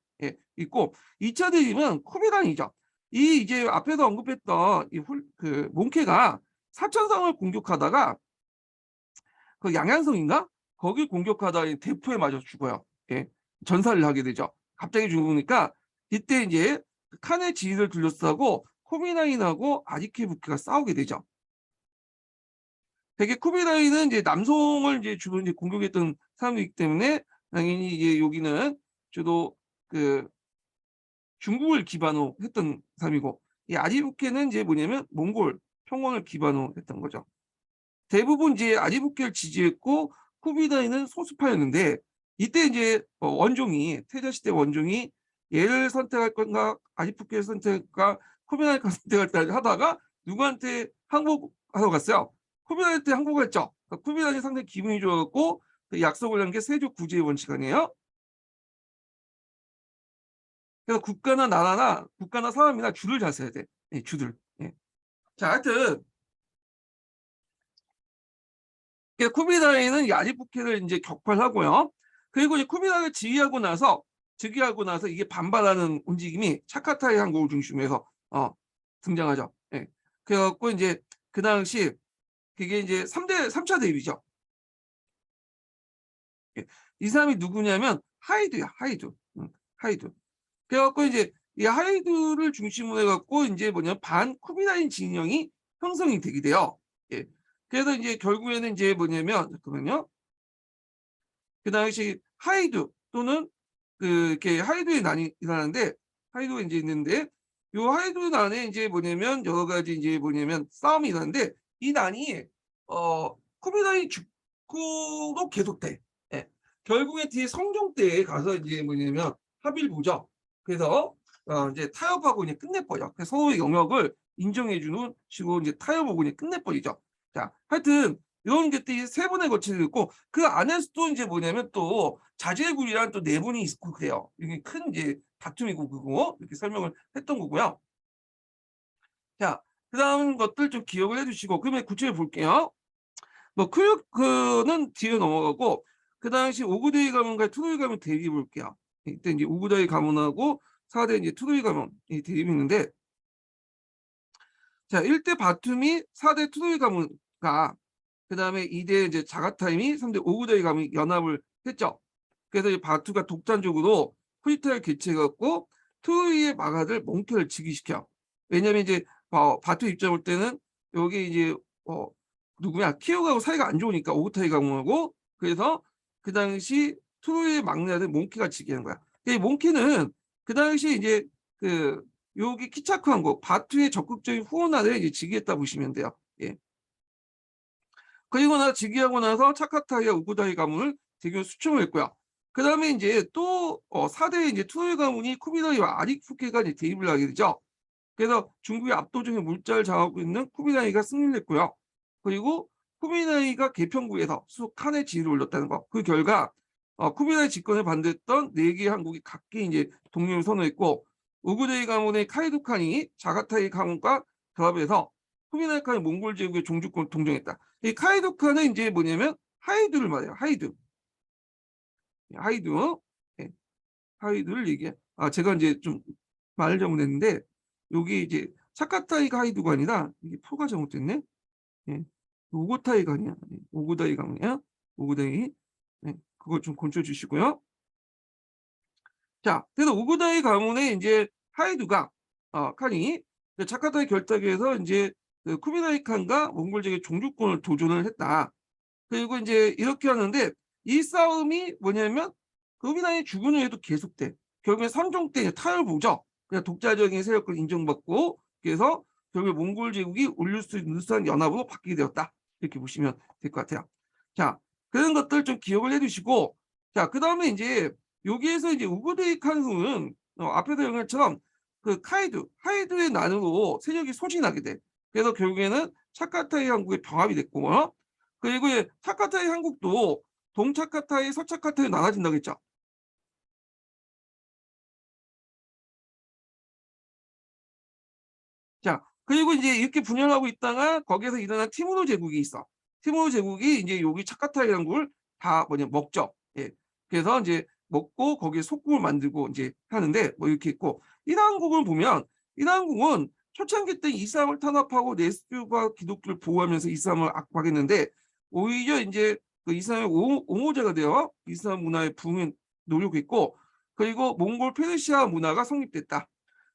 Speaker 1: 있고, 2차 대립은 쿠비란이죠. 이 이제 앞에서 언급했던 그 몽케가 사천성을 공격하다가 그 양양성인가? 거기 공격하다 대포에 맞아 죽어요. 예. 전사를 하게 되죠. 갑자기 죽으니까 이때 이제 칸의 지위를 둘러싸고 코비나인하고 아디케부키가 싸우게 되죠. 되게 쿠비라인은 이제 남송을 이제 주로 이제 공격했던 사람이기 때문에 당연히 이제 여기는 주로 그 중국을 기반으로 했던 사람이고, 이 아디부케는 이제 뭐냐면 몽골 평원을 기반으로 했던 거죠. 대부분 이제 아디부케를 지지했고 쿠비라인은 소수파였는데, 이때 이제 원종이 태자 시대 원종이 얘를 선택할 건가 아디부케를 선택할까 쿠비라인을 선택할까 하다가 누구한테 항복하러 갔어요. 쿠비라인한테 항복했죠. 쿠비라인이 상당히 기분이 좋았고 그 약속을 한 게 세조 구제의 원칙 아니에요. 그래서 국가나 사람이나 줄을 잘 서야 돼. 예, 줄을. 예. 자, 하여튼 쿠비라이는 이 아디부케를 이제 격파하고요. 그리고 이제 쿠비라이를 즉위하고 나서 이게 반발하는 움직임이 차카타이 항국을 중심으로 해서 등장하죠. 예. 그래갖고 이제 그 당시 그게 이제 3차 대립이죠. 예. 이 사람이 누구냐면 하이두야, 하이두. 하이두. 그래갖고 이제 이 하이두를 중심으로 해갖고 이제 뭐냐면 반 쿠비라인 진영이 형성이 되게 돼요. 예. 그래서 이제 결국에는 이제 뭐냐면 잠깐만요. 그 당시 하이두 또는 그 이렇게 하이두의 난이 일어나는데, 하이두가 이제 있는데 요 하이두 난에 이제 뭐냐면 여러 가지 이제 뭐냐면 싸움이 일어나는데, 이 난이 쿠비라이 죽고도 계속돼. 예. 결국에 뒤에 성종 때에 가서 이제 뭐냐면 합의를 보죠. 그래서 이제 타협하고 이제 끝내버려. 그래서 서로의 영역을 인정해주는 식으로 이제 타협하고 이제 끝내버리죠. 자, 하여튼 이런 것들이 세 번에 거치고 있고, 그 안에서도 이제 뭐냐면 또 자제군이란 또 네 분이 있고 그래요. 이게 큰 이제 다툼이고 그거 이렇게 설명을 했던 거고요. 자, 그다음 것들 좀 기억을 해주시고, 그러면 구체를 볼게요. 뭐 크유크는 뒤에 넘어가고, 그 당시 오구데이 가문과 투도이 가문 대립 볼게요. 이때 이제 오구데이 가문하고 4대 이제 투도이 가문이 대립이 있는데, 자, 1대 바툼이 4대 투도이 가문과 그다음에 2대 이제 자가타임이 3대 오구데이 가문이 연합을 했죠. 그래서 이 바투가 독단적으로 프리타를 개최해갖고 투이의 마가들 몽케를 즉위시켜. 왜냐면 이제 바투 입장 볼 때는 여기 이제 누구냐 키오가하고 사이가 안 좋으니까 오구타이 가문하고, 그래서 그 당시 투이의 막내 아들 몽케가 즉위한 거야. 이 몽케는 그 당시 이제 그 여기 키차크한 거 바투의 적극적인 후원하에 이제 즉위했다 보시면 돼요. 예. 그리고 즉위하고 나서 차카타이와 우구다이 가문을 대규모 수청을 했고요. 그 다음에 이제 또 4대 이제 투일 가문이 쿠비나이와 아리푸케가 이제 대립을 하게 되죠. 그래서 중국의 압도적인 물자를 장악하고 있는 쿠비나이가 승리를 했고요. 그리고 쿠비나이가 개평국에서 칸의 지위를 올렸다는 거. 그 결과 쿠비나이 집권을 반대했던 4개의 항국이 각기 이제 독립을 선언했고, 우구데이 가문의 카이두 칸이 자가타이 가문과 결합해서 쿠비나이 칸이 몽골 제국의 종주권을 동정했다. 이 카이두 칸은 이제 뭐냐면 하이두를 말해요. 하이두. 하이두. 예, 하이두를 얘기해. 제가 이제 좀 말을 잘못했는데, 여기 이제 차카타이가 하이두가 아니라 이게 표가 잘못됐네. 예, 오고타이가 아니야. 오고다이가 아니야. 오고다이. 예, 그거 좀 고쳐 주시고요. 자, 그래서 오고다이 가문의 이제 하이두가 칸이 차카타이 결탁에서 이제 그 쿠비라이 칸과 몽골족의 종주권을 도전을 했다. 그리고 이제 이렇게 하는데 이 싸움이 뭐냐면 쿠비라이 죽은 후에도 계속돼. 결국에 선종 때 타를 보죠. 그냥 독자적인 세력을 인정받고 그래서 결국에 몽골 제국이 울루스산 연합으로 바뀌게 되었다. 이렇게 보시면 될 것 같아요. 자, 그런 것들 좀 기억을 해두시고, 자, 그 다음에 이제 여기에서 이제 우구데이 칸후는 앞에서 얘기한 것처럼 그 하이두의 난으로 세력이 소진하게 돼. 그래서 결국에는 차카타이 한국의 병합이 됐고, 그리고 차카타이 한국도 동차카타이, 서차카타이 나눠진다고 했죠. 자, 그리고 이제 이렇게 분열하고 있다가 거기에서 일어난 티무르 제국이 있어. 티무르 제국이 이제 여기 차카타이라는 걸 다 먹죠. 예. 그래서 이제 먹고 거기에 속국을 만들고 이제 하는데 뭐 이렇게 있고 이란국을 보면 이란국은 초창기 때 이슬람을 탄압하고 내수교가 기독교를 보호하면서 이슬람을 악박했는데 오히려 이제 그 이슬람의 옹호자가 되어 이슬람 문화의 부흥에 노력했고 그리고 몽골 페르시아 문화가 성립됐다.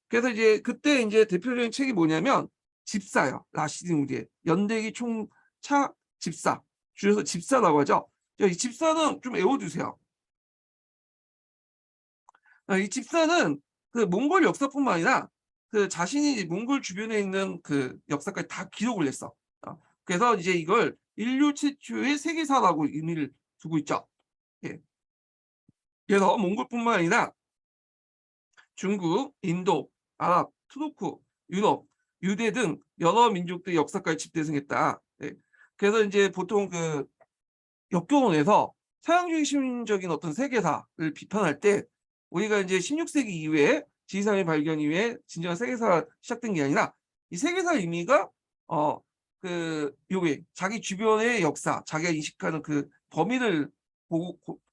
Speaker 1: 그래서 이제 그때 이제 대표적인 책이 뭐냐면 집사요. 라시드 우디의 연대기 총차 집사. 줄여서 집사라고 하죠. 이 집사는 좀 외워두세요. 이 집사는 그 몽골 역사뿐만 아니라 그 자신이 몽골 주변에 있는 그 역사까지 다 기록을 했어. 그래서 이제 이걸 인류 최초의 세계사라고 의미를 두고 있죠. 예. 그래서 몽골뿐만 아니라 중국, 인도, 아랍, 투르크, 유럽, 유대 등 여러 민족들의 역사까지 집대성했다. 네. 그래서 이제 보통 그 역경원에서 서양주의 시민적인 어떤 세계사를 비판할 때 우리가 이제 16세기 이후에 지리산의 발견 이후에 진정한 세계사가 시작된 게 아니라 이 세계사 의미가 요게 자기 주변의 역사, 자기가 인식하는 그 범위를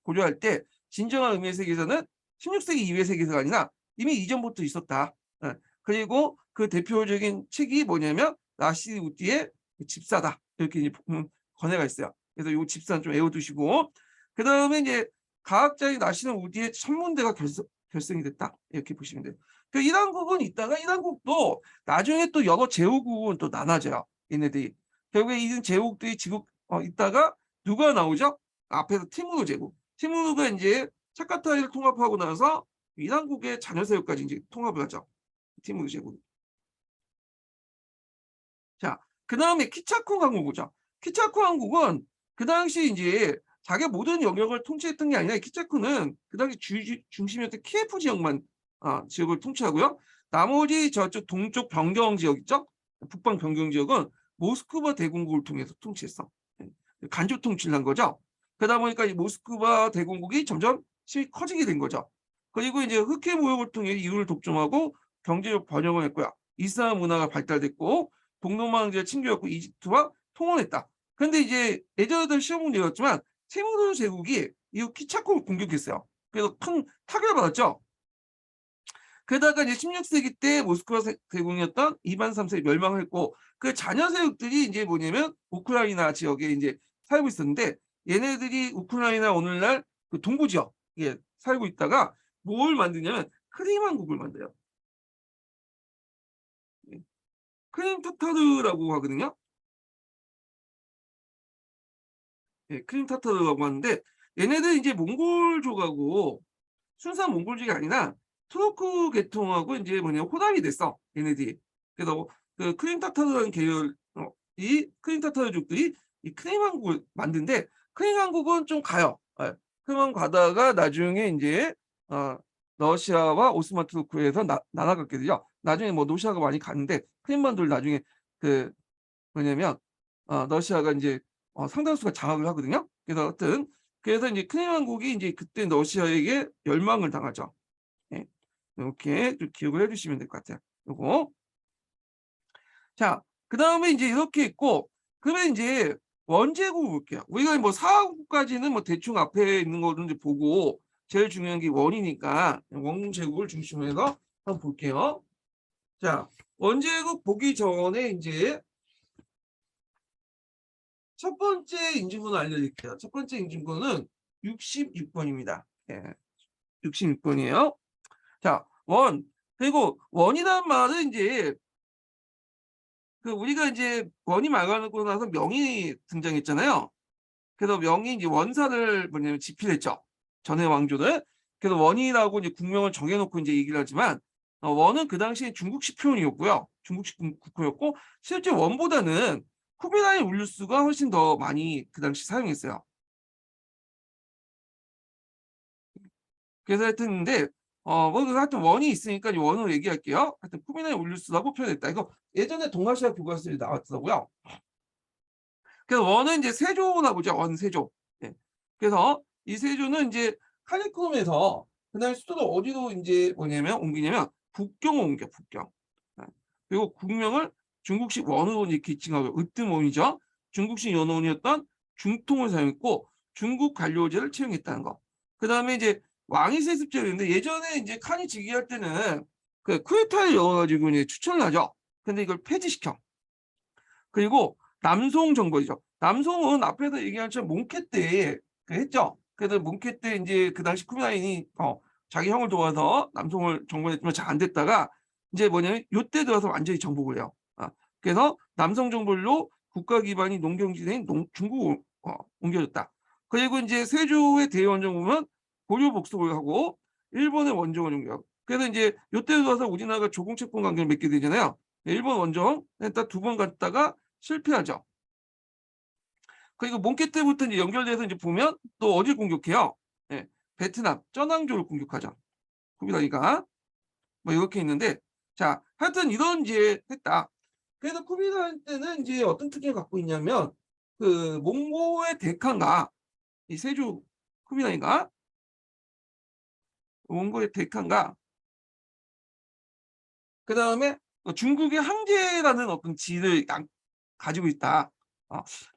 Speaker 1: 고려할 때 진정한 의미의 세계사는 16세기 이후의 세계사가 아니라 이미 이전부터 있었다. 예. 그리고 그 대표적인 책이 뭐냐면 라시드 우디의 집사다. 이렇게 이제 권해가 있어요. 그래서 이 집사는 좀 외워두시고 그 다음에 이제 과학자인 라시드 우디의 천문대가 결성이 됐다. 이렇게 보시면 돼요. 그 이란국은 있다가 이란국도 나중에 또 여러 제후국은 또 나눠져요. 얘네들이. 결국에 이 제국들이 지국 있다가 누가 나오죠? 앞에서 티무르 제국. 티무르가 이제 차카타이를 통합하고 나서 이란국의 자녀 세력까지 이제 통합을 하죠. 티무르 제국. 자, 그 다음에 키차쿠 항국이죠. 키차쿠 항국은 그 당시 이제 자기 모든 영역을 통치했던 게 아니라 키차쿠는 그 당시 중심이었던 키예프 지역만 지역을 통치하고요. 나머지 저쪽 동쪽 변경 지역 있죠? 북방 변경 지역은 모스크바 대공국을 통해서 통치했어. 간접 통치를 한 거죠. 그러다 보니까 이 모스크바 대공국이 점점 힘이 커지게 된 거죠. 그리고 이제 흑해 무역을 통해 이유를 독점하고 경제적 번영을 했고요. 이슬람 문화가 발달됐고 동남아시아 친교였고 이집트와 통원했다. 근데 이제 예전에도 시험 문제 였지만 티무르 제국이 이 키차코를 공격했어요. 그래서 큰 타격을 받았죠. 게다가 이제 16세기 때 모스크바 대공이었던 이반 3세가 멸망을 했고 그 자녀 세력들이 이제 뭐냐면 우크라이나 지역에 이제 살고 있었는데 얘네들이 우크라이나 오늘날 그 동부 지역에 살고 있다가 뭘 만드냐면 크림 왕국을 만들어요. 크림 타타르라고 하거든요. 예, 크림 타타르라고 하는데 얘네들 이제 몽골족하고 순수한 몽골족이 아니라 투르크 계통하고 이제 뭐냐 호남이 됐어 얘네들이. 그래서 그 크림 타타르라는 계열 이 크림 타타르족들이 이 크림 왕국을 만든데 크림 왕국은 좀 가요. 예. 크림 왕국 가다가 나중에 이제 러시아와 오스만 투르크에서 나눠갖게 되죠. 나중에 뭐 러시아가 많이 갔는데 크림반도를 나중에 그 뭐냐면 러시아가 이제 상당수가 장악을 하거든요. 그래서 하여튼 그래서 이제 크림 왕국이 이제 그때 러시아에게 멸망을 당하죠. 예. 이렇게 좀 기억을 해주시면 될 것 같아요. 요거. 자, 그 다음에 이제 이렇게 있고, 그러면 이제 원제국 볼게요. 우리가 뭐 사국까지는 뭐 대충 앞에 있는 거를 이제 보고, 제일 중요한 게 원이니까 원제국을 중심으로 해서 한번 볼게요. 자, 원제국 보기 전에 이제 첫 번째 인증번호 알려드릴게요. 첫 번째 인증번호는 66번입니다. 예, 66번이에요. 자, 원. 그리고 원이라는 말은 이제 그 우리가 이제 원이 말하고 나서 명이 등장했잖아요. 그래서 명이 이제 원사를 뭐냐면 지필했죠. 전해 왕조를. 그래서 원이라고 이제 국명을 정해놓고 이제 얘기를 하지만 원은 그 당시에 중국식 표현이었고요. 중국식 국호였고 실제 원보다는 쿠비라인 울루스가 훨씬 더 많이 그 당시 사용했어요. 그래서 하여튼 뭐 하여튼 원이 있으니까 이 원으로 얘기할게요. 하여튼 쿠비라인 울루스라고 표현했다. 이거 예전에 동아시아 교과서에 나왔더라고요. 그래서 원은 이제 세조나 보죠. 원세조. 예. 그래서 이 세조는 이제 카리콤에서 그다음에 수도를 어디로 이제 뭐냐면 옮기냐면 북경으로 옮겨 북경. 예. 그리고 국명을 중국식 원으로 이제 기칭하고 으뜸원이죠. 중국식 연원이었던 중통을 사용했고 중국 관료제를 채용했다는 거. 그다음에 이제 왕위 세습제였는데 예전에 이제 칸이 즉위할 때는 그 쿠데타를 열어가지고 이제 추천을 하죠. 근데 이걸 폐지시켜. 그리고 남송 정벌이죠. 남송은 앞에서 얘기한 것처럼 몽케 때 했죠. 그래서 몽케 때 이제 그 당시 쿠비라인이 자기 형을 도와서 남송을 정벌했지만 잘 안 됐다가 이제 뭐냐면 요때 들어서 완전히 정복을 해요. 그래서 남성 정벌로 국가 기반이 농경지대인 중국으로 옮겨졌다. 그리고 이제 세조의 대원정 보면 고려 복속을 하고 일본의 원정을 옮겨. 그래서 이제 요때 들어서 우리나라가 조공채권 관계를 맺게 되잖아요. 일본 원정 일단 2번 갔다가 실패하죠. 그리고 몽케 때부터 이제 연결돼서 이제 보면 또 어딜 공격해요? 네, 베트남 쩌낭조를 공격하죠. 쿠비라이가 뭐 이렇게 있는데 자 하여튼 이런 이제 했다. 그래서 쿠비라이 때는 이제 어떤 특징을 갖고 있냐면 그 몽고의 대칸과 이 세조 쿠비라이가 몽고의 대칸과 그 다음에 중국의 항제라는 어떤 지를 가지고 있다.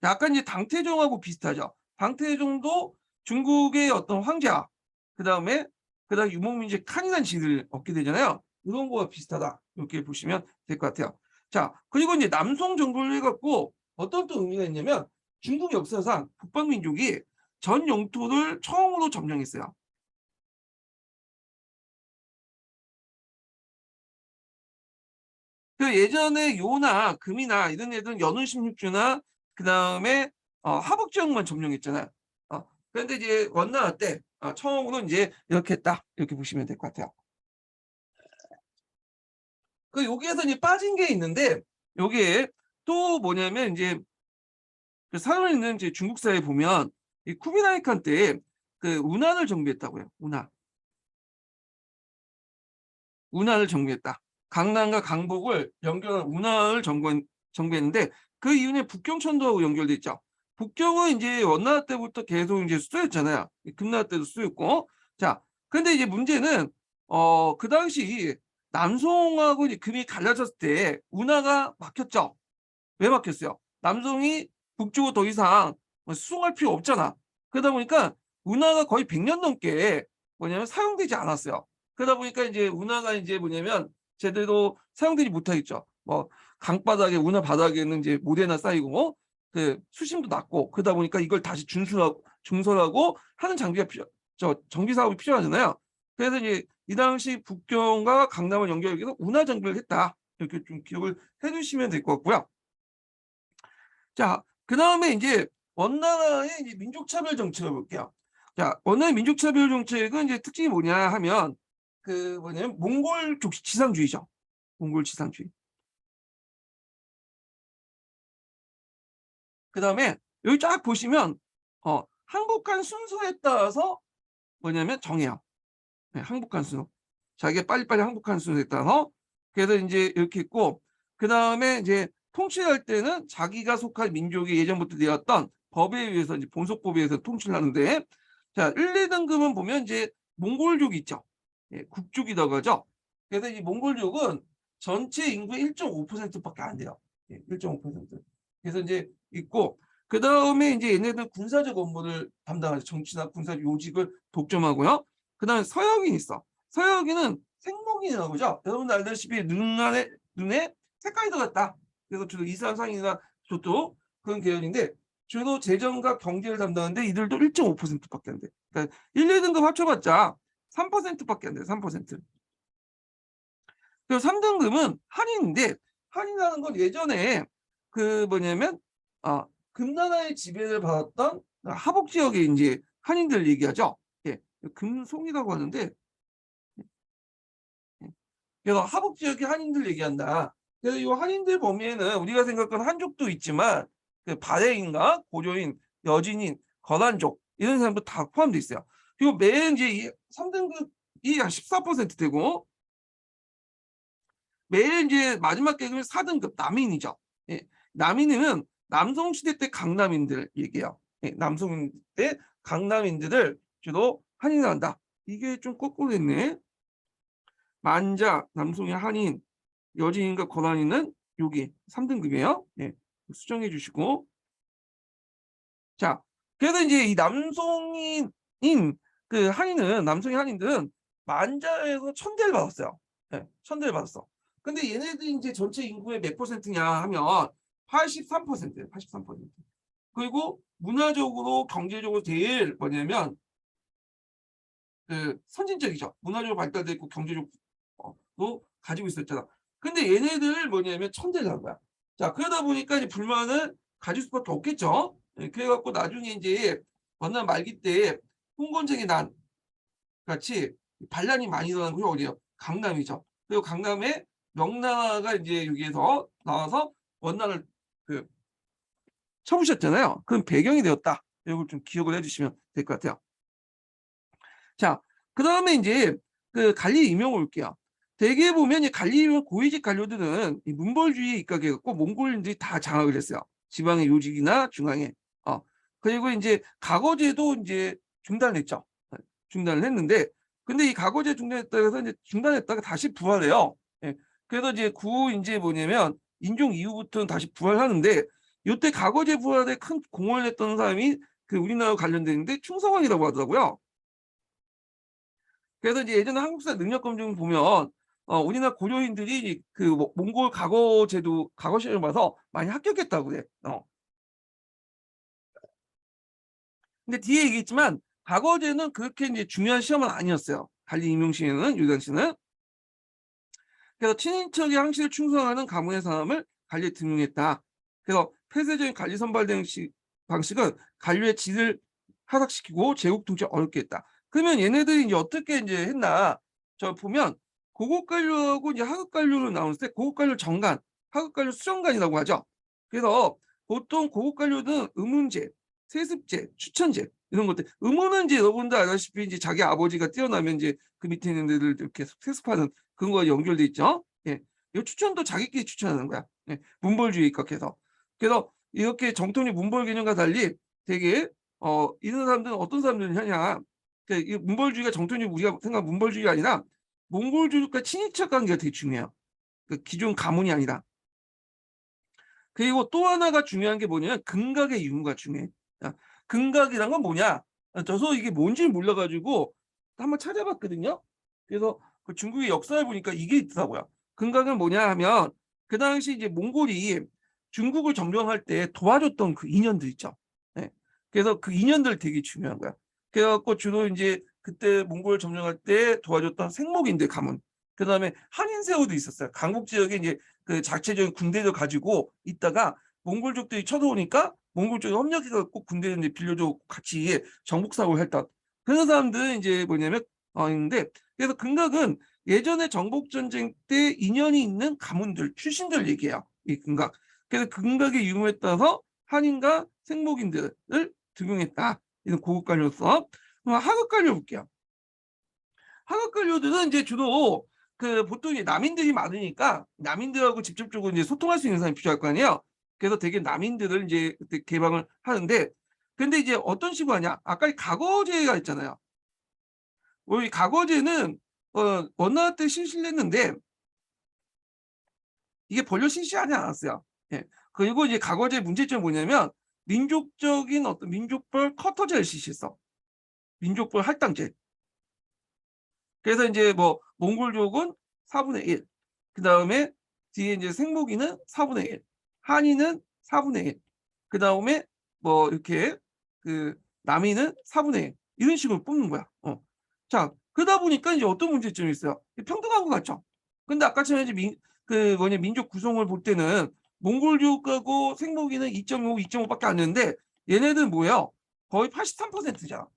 Speaker 1: 약간 이제 당태종하고 비슷하죠. 당태종도 중국의 어떤 황제와 그다음에 유목민주의 칸이라는 지를 얻게 되잖아요. 이런 거와 비슷하다. 이렇게 보시면 될 것 같아요. 자, 그리고 이제 남송 정벌을 해갖고 어떤 또 의미가 있냐면 중국 역사상 북방민족이 전 영토를 처음으로 점령했어요. 그 예전에 요나 금이나 이런 애들은 연운 16주나 그 다음에 하북 지역만 점령했잖아요. 그런데 이제 원나라 때 처음으로 이제 이렇게 딱 이렇게 보시면 될 것 같아요. 그 여기에서 이제 빠진 게 있는데 여기에 또 뭐냐면 이제 그 살아있는 이제 중국 사회에 보면 이 쿠비라이 칸 때 그 운하를 정비했다고요. 운하를 정비했다. 강남과 강북을 연결한 운하를 정비했는데 그 이후에 북경천도하고 연결돼 있죠. 북경은 이제 원나라 때부터 계속 이제 수도였잖아요. 금나라 때도 수도였고. 자, 근데 이제 문제는 그 당시 남송하고 이제 금이 갈라졌을 때 운하가 막혔죠. 왜 막혔어요? 남송이 북쪽으로 더 이상 수송할 필요 없잖아. 그러다 보니까 운하가 거의 100년 넘게 뭐냐면 사용되지 않았어요. 그러다 보니까 이제 운하가 이제 뭐냐면 제대로 사용되지 못하겠죠. 뭐 강바닥에 운하 바닥에는 이제 모래나 쌓이고 그 수심도 낮고 그러다 보니까 이걸 다시 중설하고 하는 장비가 정비 사업이 필요하잖아요. 그래서 이제 이 당시 북경과 강남을 연결하기 위해서 운하 정비를 했다. 이렇게 좀 기억을 해두시면 될 것 같고요. 자, 그다음에 이제 원나라의 이제 민족차별 정책을 볼게요. 자, 원나라의 민족차별 정책은 이제 특징이 뭐냐 하면 그 뭐냐면 몽골 지상주의죠. 몽골 지상주의. 그다음에 여기 쫙 보시면 항복한 순서에 따라서 뭐냐면 정해요. 네, 항복한 순서. 자기가 빨리빨리 항복한 순서에 따라서 그래서 이제 이렇게 있고 그다음에 이제 통치할 때는 자기가 속한 민족이 예전부터 되었던 법에 의해서 이제 본속법에 의해서 통치를 하는데 자 1, 2등급은 보면 이제 몽골족이 있죠. 예, 국족이라고 하죠. 그래서 이 몽골족은 전체 인구의 1.5%밖에 안 돼요. 예, 1.5%. 그래서 이제 있고 그다음에 이제 얘네들 군사적 업무를 담당하죠. 정치나 군사 요직을 독점하고요. 그다음에 서역인 있어. 서역인은 생목인이라고 그러죠. 여러분들 알다시피 눈에 색깔이 들어갔다. 그래서 주로 이산상이나 저도 그런 계열인데 주로 재정과 경제를 담당하는데 이들도 1.5%밖에 안 돼. 그러니까 1, 2등급 합쳐봤자 3%밖에 안 돼. 3%. 그래서 3등급은 한인인데 한인이라는 건 예전에 그 뭐냐면 금나라의 지배를 받았던 하복 지역의 이제 한인들 얘기하죠. 예. 금송이라고 하는데 예. 그래서 하복 지역의 한인들 얘기한다. 그래서 이 한인들 범위에는 우리가 생각하는 한족도 있지만 그 바레인과 고려인, 여진인, 거란족 이런 사람도 다 포함되어 있어요. 그리고 맨 이제 이 3등급이 한 14% 되고 맨 이제 마지막 계급이 4등급 남인이죠. 예. 남인은 남성 시대 때 강남인들 얘기해요. 예. 남성 때 강남인들을 주로 한인을 한다. 이게 좀 거꾸로 됐네. 만자, 남성의 한인, 여진인과 거란인은 여기 3등급이에요. 예. 수정해 주시고. 자, 그래서 이제 이 남성인 그 한인은 남성의 한인들은 만자에서 천대를 받았어요. 예, 천대를 받았어. 근데 얘네들이 이제 전체 인구의 몇 퍼센트냐 하면 83%예요. 83%. 그리고 문화적으로 경제적으로 제일 뭐냐면 그 선진적이죠. 문화적으로 발달돼 있고 경제적으로 가지고 있었잖아. 근데 얘네들 뭐냐면 천대를 한 거야. 자, 그러다 보니까 이제 불만을 가질 수밖에 없겠죠. 예, 그래갖고 나중에 이제 원난 말기 때 홍건쟁이 난 같이 반란이 많이 일어난 곳이 어디예요? 강남이죠. 그리고 강남에 명나라가 이제 여기에서 나와서 원난을 그 쳐부셨잖아요. 그럼 배경이 되었다. 이걸 좀 기억을 해주시면 될 것 같아요. 자, 그 다음에 이제 그 관리 임용을 올게요. 대개 보면 이 관리 임용 고위직 관료들은 이 문벌주의에 입각해갖고 몽골인들이 다 장악을 했어요. 지방의 요직이나 중앙에. 그리고 이제 과거제도 이제 중단했죠. 중단을 했는데, 근데 이 과거제 중단했다고 해서 이제 중단했다가 다시 부활해요. 예. 그래서 이제 구 이제 뭐냐면 인종 이후부터는 다시 부활하는데, 이때 과거제 부활에 큰 공헌을 했던 사람이 그 우리나라 관련되는데 충성원이라고 하더라고요. 그래서 이제 예전에 한국사 능력 검증 보면 우리나라 고려인들이 그 몽골 과거 제도 과거 시험을 봐서 많이 합격했다고 그래. 근데 뒤에 얘기했지만 과거제는 그렇게 이제 중요한 시험은 아니었어요. 관리 임용 시에는 요 당시는. 그래서 친인척의 항시를 충성하는 가문의 사람을 관리에 등용했다. 그래서 폐쇄적인 관리 선발 방식은 관료의 질을 하락시키고 제국 통치를 어렵게 했다. 그러면 얘네들이 이제 어떻게 이제 했나? 저 보면 고급 관료하고 이제 하급 관료로 나올 때 고급 관료 정관, 하급 관료 수정관이라고 하죠. 그래서 보통 고급 관료는 의문제, 세습제, 추천제 이런 것들. 의문은 이제 여러분들 알다시피 이제 자기 아버지가 뛰어나면 이제 그 밑에 있는 애들 이렇게 세습하는 그런 거와 연결돼 있죠. 예. 이 추천도 자기끼리 추천하는 거야. 예. 문벌주의 입각해서. 그래서 이렇게 정통리 문벌 개념과 달리 되게 이런 사람들은 어떤 사람들이 하냐. 이 문벌주의가 정통리 우리가 생각하는 문벌주의가 아니라 몽골주의과 친인척 관계가 되게 중요해요. 그 기존 가문이 아니라. 그리고 또 하나가 중요한 게 뭐냐면 근각의 유무가 중요해. 근각이란 건 뭐냐? 저도 이게 뭔지 몰라가지고 한번 찾아봤거든요. 그래서 그 중국의 역사를 보니까 이게 있더라고요. 근각은 뭐냐 하면 그 당시 이제 몽골이 중국을 점령할 때 도와줬던 그 인연들 있죠. 네. 그래서 그 인연들 되게 중요한 거야. 그래갖고 주로 이제 그때 몽골을 점령할 때 도와줬던 생목인들 가문. 그 다음에 한인세우도 있었어요. 강북 지역에 이제 그 자체적인 군대를 가지고 있다가 몽골족들이 쳐들어오니까 몽골족이 협력해서 군대를 이제 빌려줘 같이 정복사고를 했다. 그런 사람들은 이제 뭐냐면 있는데 그래서 근각은 예전에 정복전쟁 때 인연이 있는 가문들 출신들 얘기해요. 이 근각. 그래서 근각의 유무에 따라서 한인과 생목인들을 등용했다. 이런 고급 관료로서 하급 관료 볼게요. 하급 관료들은 이제 주로 그 보통 남인들이 많으니까 남인들하고 직접적으로 이제 소통할 수 있는 사람이 필요할 거 아니에요. 그래서 되게 남인들을 이제 그때 개방을 하는데 근데 이제 어떤 식으로 하냐? 아까 과거제가 있잖아요. 우리 과거제는 원나라 때 실시를 했는데 이게 본래 실시하지 않았어요. 예. 그리고 이제 과거제 문제점이 뭐냐면 민족적인 어떤 민족별 커터제를 실시했어. 민족별 할당제. 그래서 이제 뭐 몽골족은 4분의 1. 그 다음에 뒤에 이제 생목이는 4분의 1. 한인은 4분의 1. 그 다음에 뭐 이렇게 그 남인은 4분의 1. 이런 식으로 뽑는 거야. 자, 그러다 보니까 이제 어떤 문제점이 있어요? 평등한 것 같죠? 근데 아까처럼 이제 민족 구성을 볼 때는 몽골족하고 생목이는 2.5, 2.5밖에 안 되는데 얘네들은 뭐예요? 거의 83%잖아.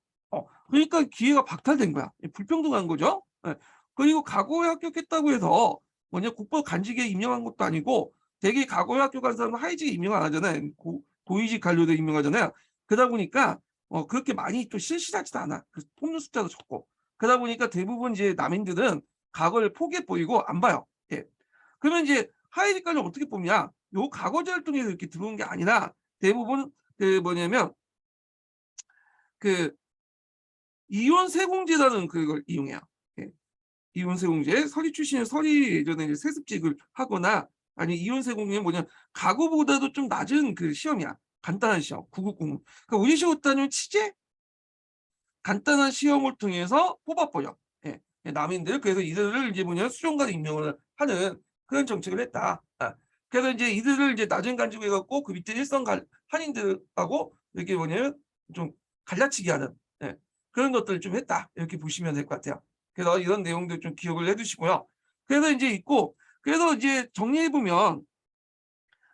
Speaker 1: 그러니까 기회가 박탈된 거야. 불평등한 거죠. 예. 그리고 과거에 합격했다고 해서 국법 간직에 임명한 것도 아니고 되게 과거에 학교 간 사람은 하이직에 임명 안 하잖아요. 고위직 관료들 임명하잖아요. 그러다 보니까 그렇게 많이 또 실실하지도 않아. 뽑는 숫자도 적고. 그러다 보니까 대부분 이제 남인들은 과거를 포기해 버리고 안 봐요. 예. 그러면 이제 하이직까지 어떻게 뽑냐? 요 과거제 활동에서 이렇게 들어온 게 아니라 대부분 그 이혼 세공제라는 그걸 이용해요. 예. 이혼 세공제 서리 출신의 서리 예전에 이제 세습직을 하거나 아니 이혼 세공제는 뭐냐 과거보다도 좀 낮은 그 시험이야. 간단한 시험 990. 그러니까 우리 시험 따면 취재 간단한 시험을 통해서 뽑아버려. 예. 남인들 그래서 이들을 이제 수종관 임명을 하는 그런 정책을 했다. 그래서 이제 이들을 이제 낮은 간직을 해갖고 그 밑에 일선 한인들하고 이렇게 좀 갈라치기 하는 그런 것들을 좀 했다. 이렇게 보시면 될 것 같아요. 그래서 이런 내용들 좀 기억을 해두시고요. 그래서 이제 있고 그래서 이제 정리해 보면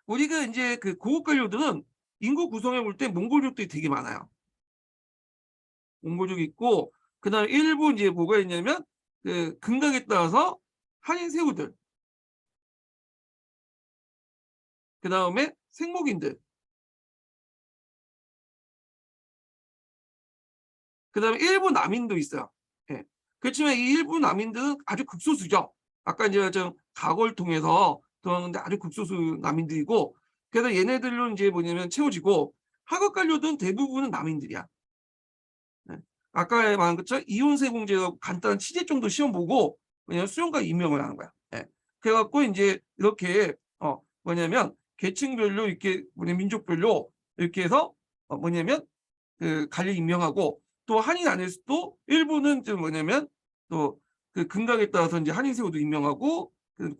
Speaker 1: 우리가 이제 그 고급 관료들은 인구 구성해 볼 때 몽골족들이 되게 많아요. 몽골족이 있고 그다음에 일부 이제 뭐가 있냐면 그 근각에 따라서 한인 세우들 그다음에 생목인들 그다음에 일부 남인도 있어요. 예. 그렇지만 이 일부 남인들은 아주 극소수죠. 아까 이제 좀 각을 통해서 들어왔는데 아주 극소수 남인들이고 그래서 얘네들로 이제 채워지고 하급 관료들은 대부분은 남인들이야. 네. 아까 말한 것처럼 이혼세공제하고 간단한 취재 정도 시험 보고 그냥 수용과 임명을 하는 거야. 예. 그래갖고 이제 이렇게 계층별로 이렇게 민족별로 이렇게 해서 그 관리 임명하고 또 한인 안에서도 일부는 좀 또 그 근각에 따라서 이제 한인 세우도 임명하고 그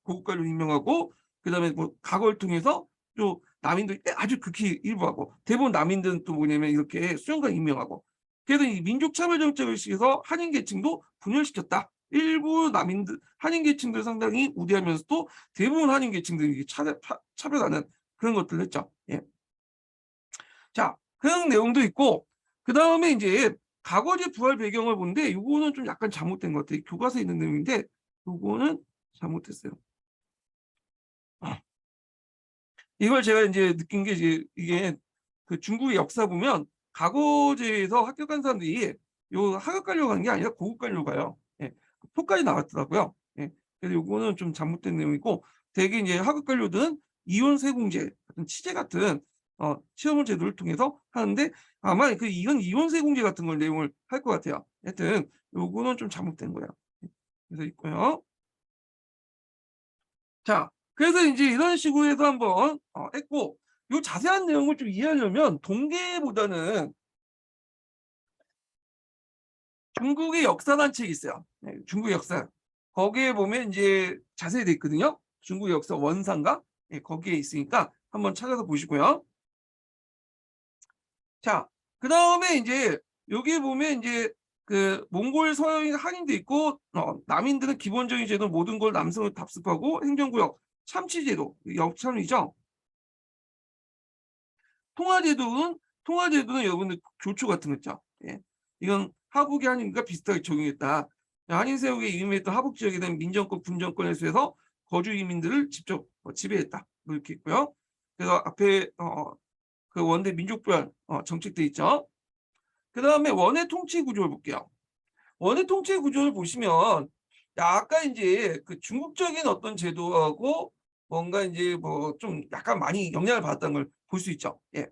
Speaker 1: 고급 관료 임명하고 그다음에 각을 통해서 또 남인도 아주 극히 일부하고 대부분 남인들은 또 이렇게 수용관 임명하고 그래서 이 민족 차별 정책을 시켜서 한인 계층도 분열시켰다. 일부 남인들 한인 계층들 상당히 우대하면서도 대부분 한인 계층들이 차별하는 그런 것들을 했죠. 예. 자, 그런 내용도 있고 그다음에 이제 과거제 부활 배경을 보는데 요거는 좀 약간 잘못된 것 같아요. 교과서에 있는 내용인데 요거는 잘못했어요. 이걸 제가 이제 느낀 게 이게 그 중국의 역사 보면 과거제에서 합격한 사람들이 요 하급 가려고 하는 게 아니라 고급 가려고 가요. 예. 표까지 나왔더라고요. 예. 그래서 요거는 좀 잘못된 내용이고 대개 이제 하급 관료들은 이혼 세공제 같은 취재 같은 시험을 제도를 통해서 하는데 아마 이건 이혼 세공제 같은 걸 내용을 할 것 같아요. 하여튼 요거는 좀 잘못된 거예요. 그래서 있고요. 자, 그래서 이제 이런 식으로 해서 한번 했고 요 자세한 내용을 좀 이해하려면 동계보다는 중국의 역사라는 책이 있어요. 네, 중국 역사. 거기에 보면 이제 자세히 돼 있거든요. 중국 역사 원산가? 네, 거기에 있으니까 한번 찾아서 보시고요. 자, 그다음에 이제 여기 보면 이제 그 몽골 서양인 한인도 있고 남인들은 기본적인 제도 모든 걸 남성을 답습하고 행정구역 참치제도 역참이죠. 통화제도는 여러분들 교초 같은 거 있죠. 예. 이건 하북이 한인과 비슷하게 적용했다. 한인 세력에 유임했던 하북 지역에 대한 민정권, 군정권에 대해서 거주 이민들을 직접 지배했다. 이렇게 있고요. 그래서 앞에 그 원대 민족부활 정책돼 있죠. 그 다음에 원의 통치 구조를 볼게요. 원의 통치 구조를 보시면 아까 이제 그 중국적인 어떤 제도하고 뭔가 이제 좀 약간 많이 영향을 받았다는 걸 볼 수 있죠. 예.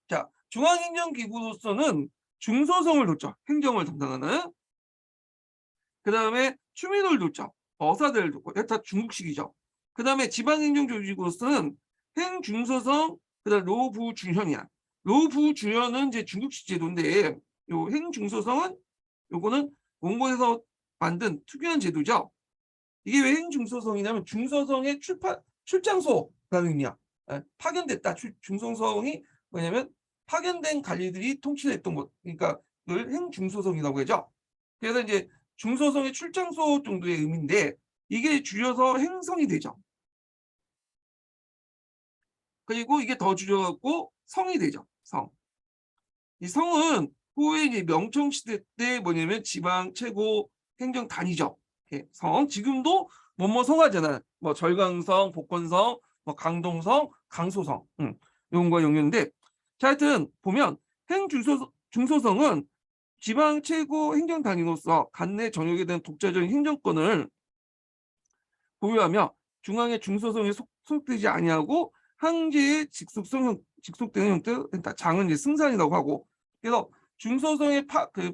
Speaker 1: 자, 중앙행정기구로서는 중소성을 뒀죠. 행정을 담당하는. 그 다음에 추민을 뒀죠. 어사대를 뒀고. 다 중국식이죠. 그 다음에 지방행정조직으로서는 행중서성, 그 다음 로부주현이야. 로부주현은 이제 중국식 제도인데 요 행중서성은 요거는 몽골에서 만든 특유한 제도죠. 이게 왜 행중서성이냐면 중서성의 출장소라는 의미야. 파견됐다. 중서성이 뭐냐면 파견된 관리들이 통치했던 곳. 그러니까 그걸 행중서성이라고 하죠. 그래서 이제 중소성의 출장소 정도의 의미인데 이게 줄여서 행성이 되죠. 그리고 이게 더 줄여갖고 성이 되죠. 성. 이 성은 후에 이제 명청시대 때 뭐냐면 지방 최고 행정단이죠. 예, 성. 지금도 뭐뭐 성하잖아요. 뭐 절강성, 복건성, 뭐 강동성, 강소성. 이런과 연결인데, 자, 하여튼 보면 중소성은 지방 최고 행정단위로서 관내 전역에 대한 독자적인 행정권을 보유하며 중앙의 중소성에 소속되지 아니하고 항제의 직속되는 형태, 장은 이제 승산이라고 하고, 그래서 중소성의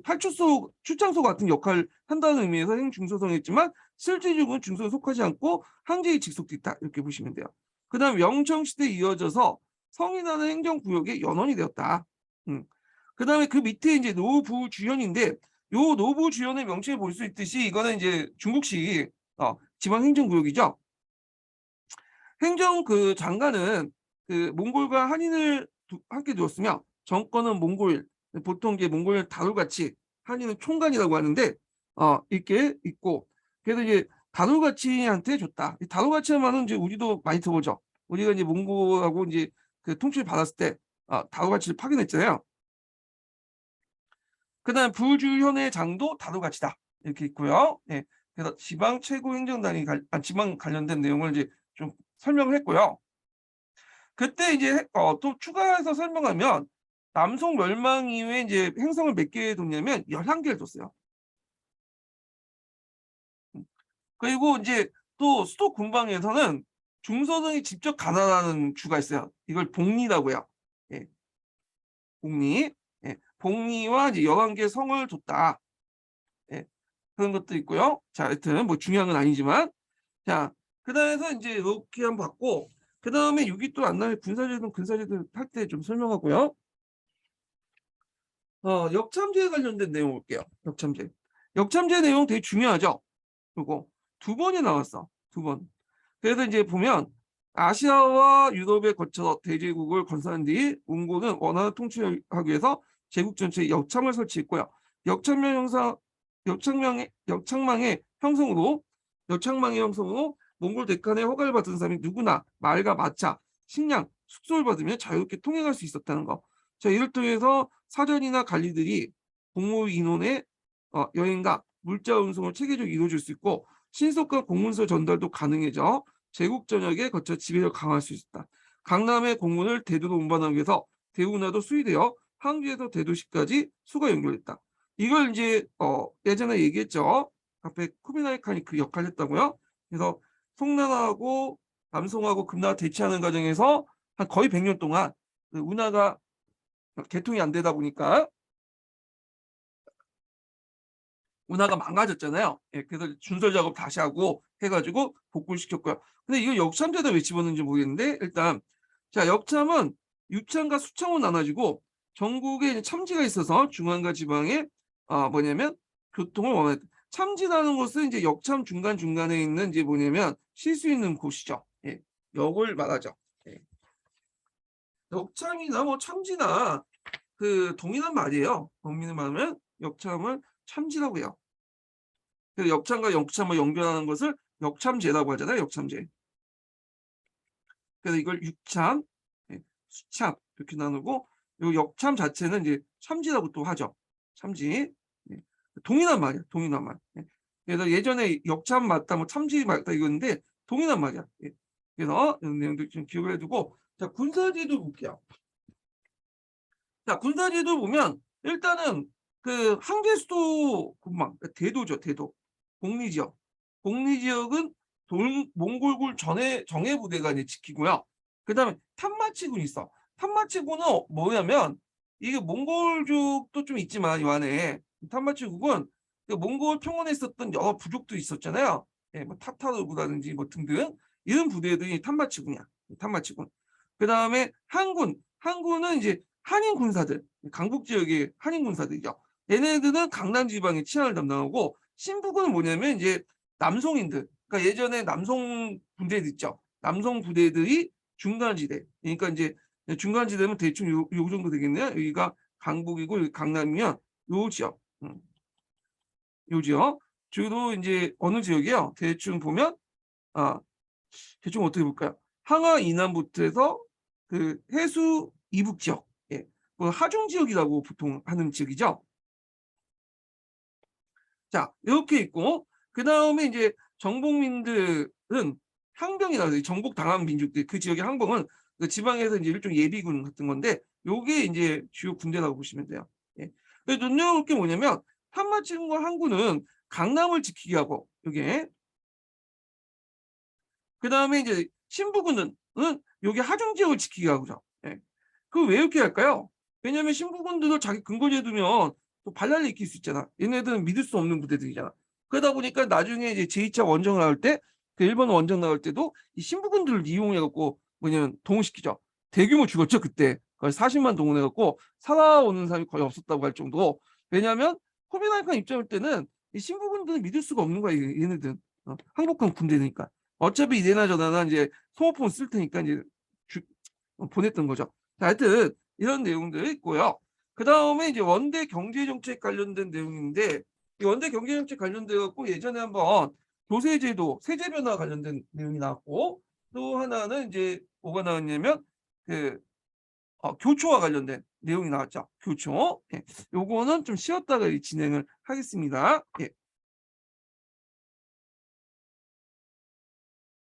Speaker 1: 팔출소, 출장소 같은 역할을 한다는 의미에서 행중소성이었지만 실질적으로 중소에 속하지 않고 항제에 직속돼 있다 이렇게 보시면 돼요. 그다음 명청시대에 이어져서 성이라는 행정구역의 연원이 되었다. 그다음에 그 밑에 이제 노부주현인데 요 노부주현의 명칭을 볼 수 있듯이 이거는 이제 중국식 지방행정구역이죠. 행정 그 장관은 그 몽골과 한인을 함께 두었으며 정권은 몽골, 보통 이제 몽골 다룰가치, 한인은 총관이라고 하는데 이렇게 있고, 그래서 이제 다룰가치한테 줬다. 다룰가치의 말은 이제 우리도 많이 들어보죠. 우리가 이제 몽골하고 이제 그 통치를 받았을 때 다룰가치를 파견했잖아요. 그다음 부주현의 장도 다룰가치다 이렇게 있고요. 예. 그래서 지방 최고 행정단위 지방 관련된 내용을 이제 좀 설명을 했고요. 그때 이제 또 추가해서 설명하면 남송 멸망 이후에 이제 행성을 몇 개 뒀냐면 11개를 뒀어요. 그리고 이제 또 수도 군방에서는 중서성이 직접 가난하는 주가 있어요. 이걸 복리라고 해요. 예. 복리. 예. 복리와 이제 11개 성을 뒀다. 예. 그런 것도 있고요. 자, 하여튼 뭐 중요한 건 아니지만, 자, 그다음에서 이제 이렇게 한번 봤고, 그 다음에 여기 또 안 나면 군사제도 근사제도 할 때 좀 설명하고요. 역참제에 관련된 내용 볼게요. 역참제. 역참제 내용 되게 중요하죠. 요거 두 번이 나왔어. 두 번. 그래서 이제 보면 아시아와 유럽에 거쳐 대제국을 건설한 뒤 몽골은 원활한 통치하기 위해서 제국 전체에 역참을 설치했고요. 역창망의 형성으로 몽골 대칸의 허가를 받은 사람이 누구나 말과 마차, 식량, 숙소를 받으며 자유롭게 통행할 수 있었다는 거. 자, 이를 통해서 사전이나 관리들이 공무 인원의 여행과 물자 운송을 체계적으로 이루어질 수 있고 신속한 공문서 전달도 가능해져 제국 전역에 거쳐 지배를 강화할 수 있었다. 강남의 공문을 대도로 운반하기 위해서 대운하도 수의되어 항주에서 대도시까지 수가 연결됐다. 이걸 이제 예전에 얘기했죠. 앞에 쿠빌라이 칸이 그 역할을 했다고요. 그래서 송나라하고 남송하고 금나라 대치하는 과정에서 한 거의 100년 동안 그 운하가 개통이 안 되다 보니까 운하가 망가졌잖아요. 예, 그래서 준설 작업 다시 하고 해가지고 복구를 시켰고요. 근데 이거 역참제도 왜 집었는지 모르겠는데 일단 자 역참은 유참과 수참으로 나눠지고 전국에 참지가 있어서 중앙과 지방에 뭐냐면 교통을 원했다. 참지라는 곳은 이제 역참 중간 중간에 있는 이제 뭐냐면 쉴 수 있는 곳이죠. 예, 역을 말하죠. 예. 역참이나 뭐 참지나 그 동일한 말이에요. 동일한 말은 역참을 참지라고 해요. 그 역참과 역참을 연결하는 것을 역참제라고 하잖아요. 역참제. 그래서 이걸 육참, 수참 이렇게 나누고 이 역참 자체는 이제 참지라고 또 하죠. 참지. 동일한 말이야. 동일한 말. 그래서 예전에 역참 맞다, 뭐 참지 맞다 이건데 동일한 말이야. 그래서 이런 내용도 좀 기억을 해두고 자 군사제도 볼게요. 자 군사제도 보면 일단은 그 항제 수도 군방 대도죠. 대도. 복리지역. 복리지역은 몽골군 정예 부대가 이제 지키고요. 그다음에 탄마치군이 있어. 탄마치군은 뭐냐면 이게 몽골족도 좀 있지만 이 안에 탄마치국은 그 몽골 평원에 있었던 여러 부족들이 있었잖아요. 예, 뭐 타타르구라든지 뭐 등등 이런 부대들이 탄마치군이야. 탄마치군. 그다음에 항군은 이제 한인 군사들, 강북 지역의 한인 군사들이죠. 얘네들은 강남 지방의 치안을 담당하고 신부군은 뭐냐면 이제 남송인들. 그러니까 예전에 남송 부대들 있죠. 남송 부대들이 중간지대. 그러니까 이제 중간지대면 대충 요 정도 되겠네요. 여기가 강북이고 여기 강남이면 요 지역. 요 지역. 주로 이제 어느 지역이요? 대충 보면 대충 어떻게 볼까요? 항하 이남부터 해서 그 해수 이북 지역, 예, 그 하중 지역이라고 보통 하는 지역이죠. 자, 이렇게 있고 그 다음에 이제 정복민들은 항병이라고 해서 정복 당한 민족들 그 지역의 항복은 그 지방에서 이제 일종 예비군 같은 건데 요게 이제 주요 군대라고 보시면 돼요. 예. 눈여볼 게 뭐냐면 한마침과 항구는 강남을 지키게 하고 요게 그 다음에 이제 신부군은 요게 하중 지역을 지키게 하고죠. 예. 그 왜 이렇게 할까요? 왜냐하면 신부군들을 자기 근거지에 두면 또 반란을 일으킬 수 있잖아. 얘네들은 믿을 수 없는 부대들이잖아. 그러다 보니까 나중에 이제 제2차 원정 나올 때, 그 일본 원정 나올 때도 이 신부군들을 이용해갖고 뭐냐면 동원시키죠. 대규모 죽었죠 그때. 거의 40만 동원해갖고 살아오는 사람이 거의 없었다고 할 정도. 왜냐하면 코미나이칸 입장일 때는 이 신부군들을 믿을 수가 없는 거야 얘네들은. 항복한 군대니까. 어차피 이래나 저래나 이제 소모품을 쓸 테니까 이제 보냈던 거죠. 자, 하여튼 이런 내용들이 있고요. 그 다음에 이제 원대 경제정책 관련된 내용인데 이 원대 경제정책 관련돼 갖고 예전에 한번 조세제도 세제 변화 관련된 내용이 나왔고 또 하나는 이제 뭐가 나왔냐면 그 교초와 관련된 내용이 나왔죠. 교초. 예. 요거는 좀 쉬었다가 진행을 하겠습니다. 예.